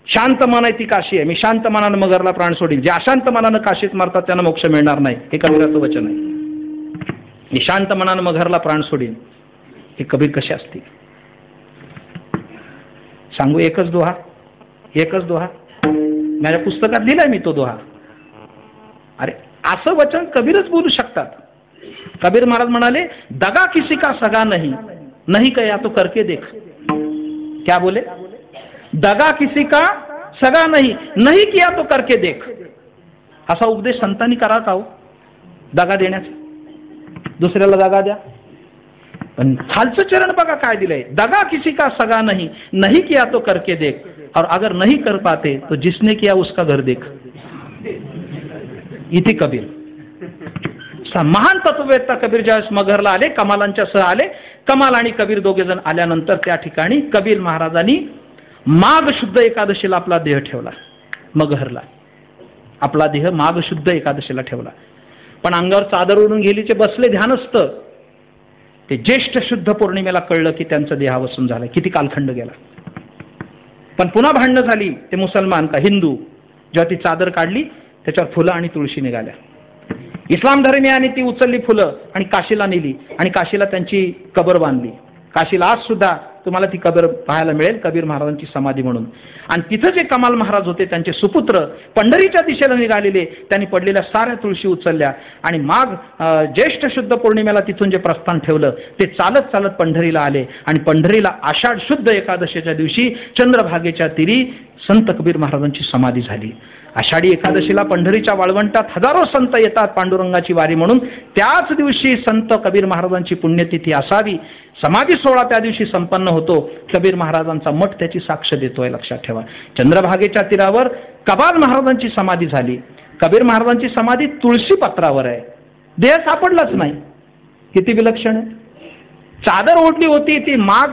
शांत मन आहे ती काशी आहे, मी शांत मनानं मगरला प्राण सोडील. जे अशांत मनानं काशीत मारतात त्यांना मोक्ष मिळणार नाही, हे कबीराचं वचन आहे. मी शांत मनानं मगरला प्राण सोडील. हे कबीर कसे असतील सांगू? एकच दोहा, एकच दोहा माझ्या पुस्तकात लिहिलाय मी तो दोहा. अरे असं वचन कबीरच बोलू शकतात. कबीर महाराज म्हणाले, दगा किसी का सगा नहीं, नहीं कया तो करके देख. क्या बोले? दगा किसी का सगा नहीं, नहीं किया तो करके देख. असा उपदेश संतांनी करा का हो? दगा देण्याचा, दुसऱ्याला दगा द्या. पण खालचं चरण बघा काय दिलंय, दगा किसी का सगा नहीं, नहीं किया तो करके देख, और अगर नहीं कर पाते तो जिसने किया उसका घर देख. इथे कबीर महान तत्ववेत्ता कबीर ज्यावेळेस मगरला आले, कमालांच्या सह आले. कमाल आणि कबीर दोघे जण आल्यानंतर त्या ठिकाणी कबीर महाराजांनी माघ शुद्ध एकादशीला आपला देह ठेवला. मगहरला आपला देह माघ शुद्ध एकादशीला ठेवला. पण अंगावर चादर ओढून गेलीचे बसले ध्यानस्थ. ते ज्येष्ठ शुद्ध पौर्णिमेला कळलं की त्यांचं देहावसन झालं. किती कालखंड गेला. पण पुन्हा भांडणं झाली. ते मुसलमान का हिंदू, जेव्हा ती चादर काढली त्याच्यावर फुलं आणि तुळशी निघाल्या. इस्लाम धर्मीयांनी ती उचलली फुलं आणि काशीला नेली आणि काशीला त्यांची कबर बांधली. काशीला आज सुद्धा तुम्हाला ती कबर पाहायला मिळेल, कबीर महाराजांची समाधी म्हणून. आणि तिथं जे कमाल महाराज होते त्यांचे सुपुत्र पंढरीच्या दिशेला निघालेले, त्यांनी पडलेल्या साऱ्या तुळशी उचलल्या आणि माघ ज्येष्ठ शुद्ध पौर्णिमेला तिथून जे प्रस्थान ठेवलं ते चालत चालत पंढरीला आले. आणि पंढरीला आषाढ शुद्ध एकादशीच्या दिवशी चंद्रभागेच्या तीरी संत कबीर महाराजांची समाधी झाली. आषाढी एकादशीला पंढरीच्या वाळवंटात हजारो संत येतात पांडुरंगाची वारी म्हणून. त्याच दिवशी संत कबीर महाराजांची पुण्यतिथी असावी. समाधी सोहळा त्या दिवशी संपन्न होतो. कबीर महाराजांचा मठ त्याची साक्ष देतोय, लक्षात ठेवा. चंद्रभागेच्या तीरावर कबाल महाराजांची समाधी झाली. कबीर महाराजांची समाधी तुळशी पत्रावर आहे. देह सापडलाच नाही. किती विलक्षण आहे. चादर ओढली होती ती माघ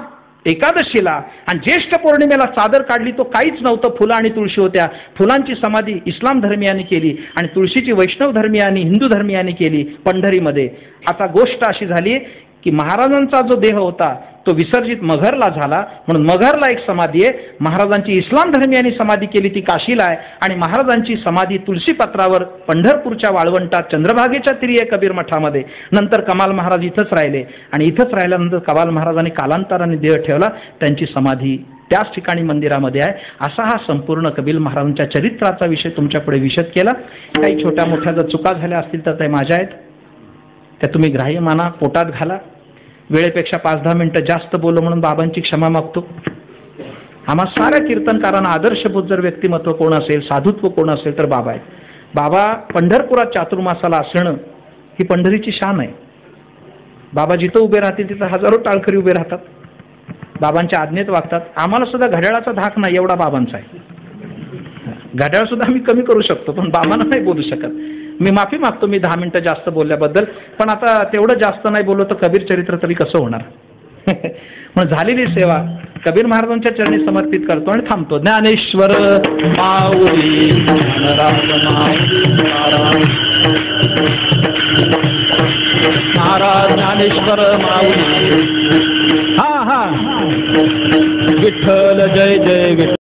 एकादशीला आणि ज्येष्ठ पौर्णिमेला चादर काढली तो काहीच नव्हतं, फुलं आणि तुळशी होत्या. फुलांची समाधी इस्लाम धर्मियांनी केली आणि तुळशीची वैष्णव धर्मियांनी, हिंदू धर्मियांनी केली पंढरीमध्ये. आता गोष्ट अशी झाली की महाराजांचा जो देह होता तो विसर्जित मगहरला झाला, म्हणून मगहरला एक समाधी आहे. महाराजांची इस्लाम धर्मियांनी समाधी केली ती काशीला आहे आणि महाराजांची समाधी तुळशी पत्रावर पंढरपूरच्या वाळवंटात चंद्रभागेच्या तीरी आहे कबीर मठामध्ये. नंतर कमाल महाराज इथंच राहिले आणि इथंच राहिल्यानंतर कमाल महाराजांनी कालांतराने देह ठेवला. त्यांची समाधी त्याच ठिकाणी मंदिरामध्ये आहे. असा हा संपूर्ण कबीर महाराजांच्या चरित्राचा विषय तुमच्यापुढे विशद केला. काही छोट्या मोठ्या जर चुका झाल्या असतील तर त्या माझ्या आहेत, त्या तुम्ही ग्राह्य माना, पोटात घाला. वेळेपेक्षा 5-10 मिनिटं जास्त बोललो म्हणून बाबांची क्षमा मागतो. आम्हा साऱ्या कीर्तनकारांना आदर्शभूत जर व्यक्तिमत्व कोण असेल, साधुत्व कोण असेल तर बाबा आहे. बाबा पंढरपुरात चातुर्मासाला असणं ही पंढरीची शान आहे. बाबा जिथं उभे राहतील तिथं हजारो टाळकरी उभे राहतात, बाबांच्या आज्ञेत वागतात. आम्हाला सुद्धा घड्याळाचा धाक नाही एवढा बाबांचा आहे. घड्याळ सुद्धा आम्ही कमी करू शकतो पण बाबांना नाही बोलू शकत. मी माफी मागतो मी 10 मिनिटं जास्त बोलल्याबद्दल, पण आता तेवढं जास्त नाही बोललो तर कबीर चरित्र तरी कसं होणार. म्हणून झालेली सेवा कबीर महाराजांच्या चरणी समर्पित करतो आणि थांबतो. ज्ञानेश्वर माऊली महाराज, ज्ञानेश्वर माऊली. हा हा, विठ्ठल जय जय विठ्ठल.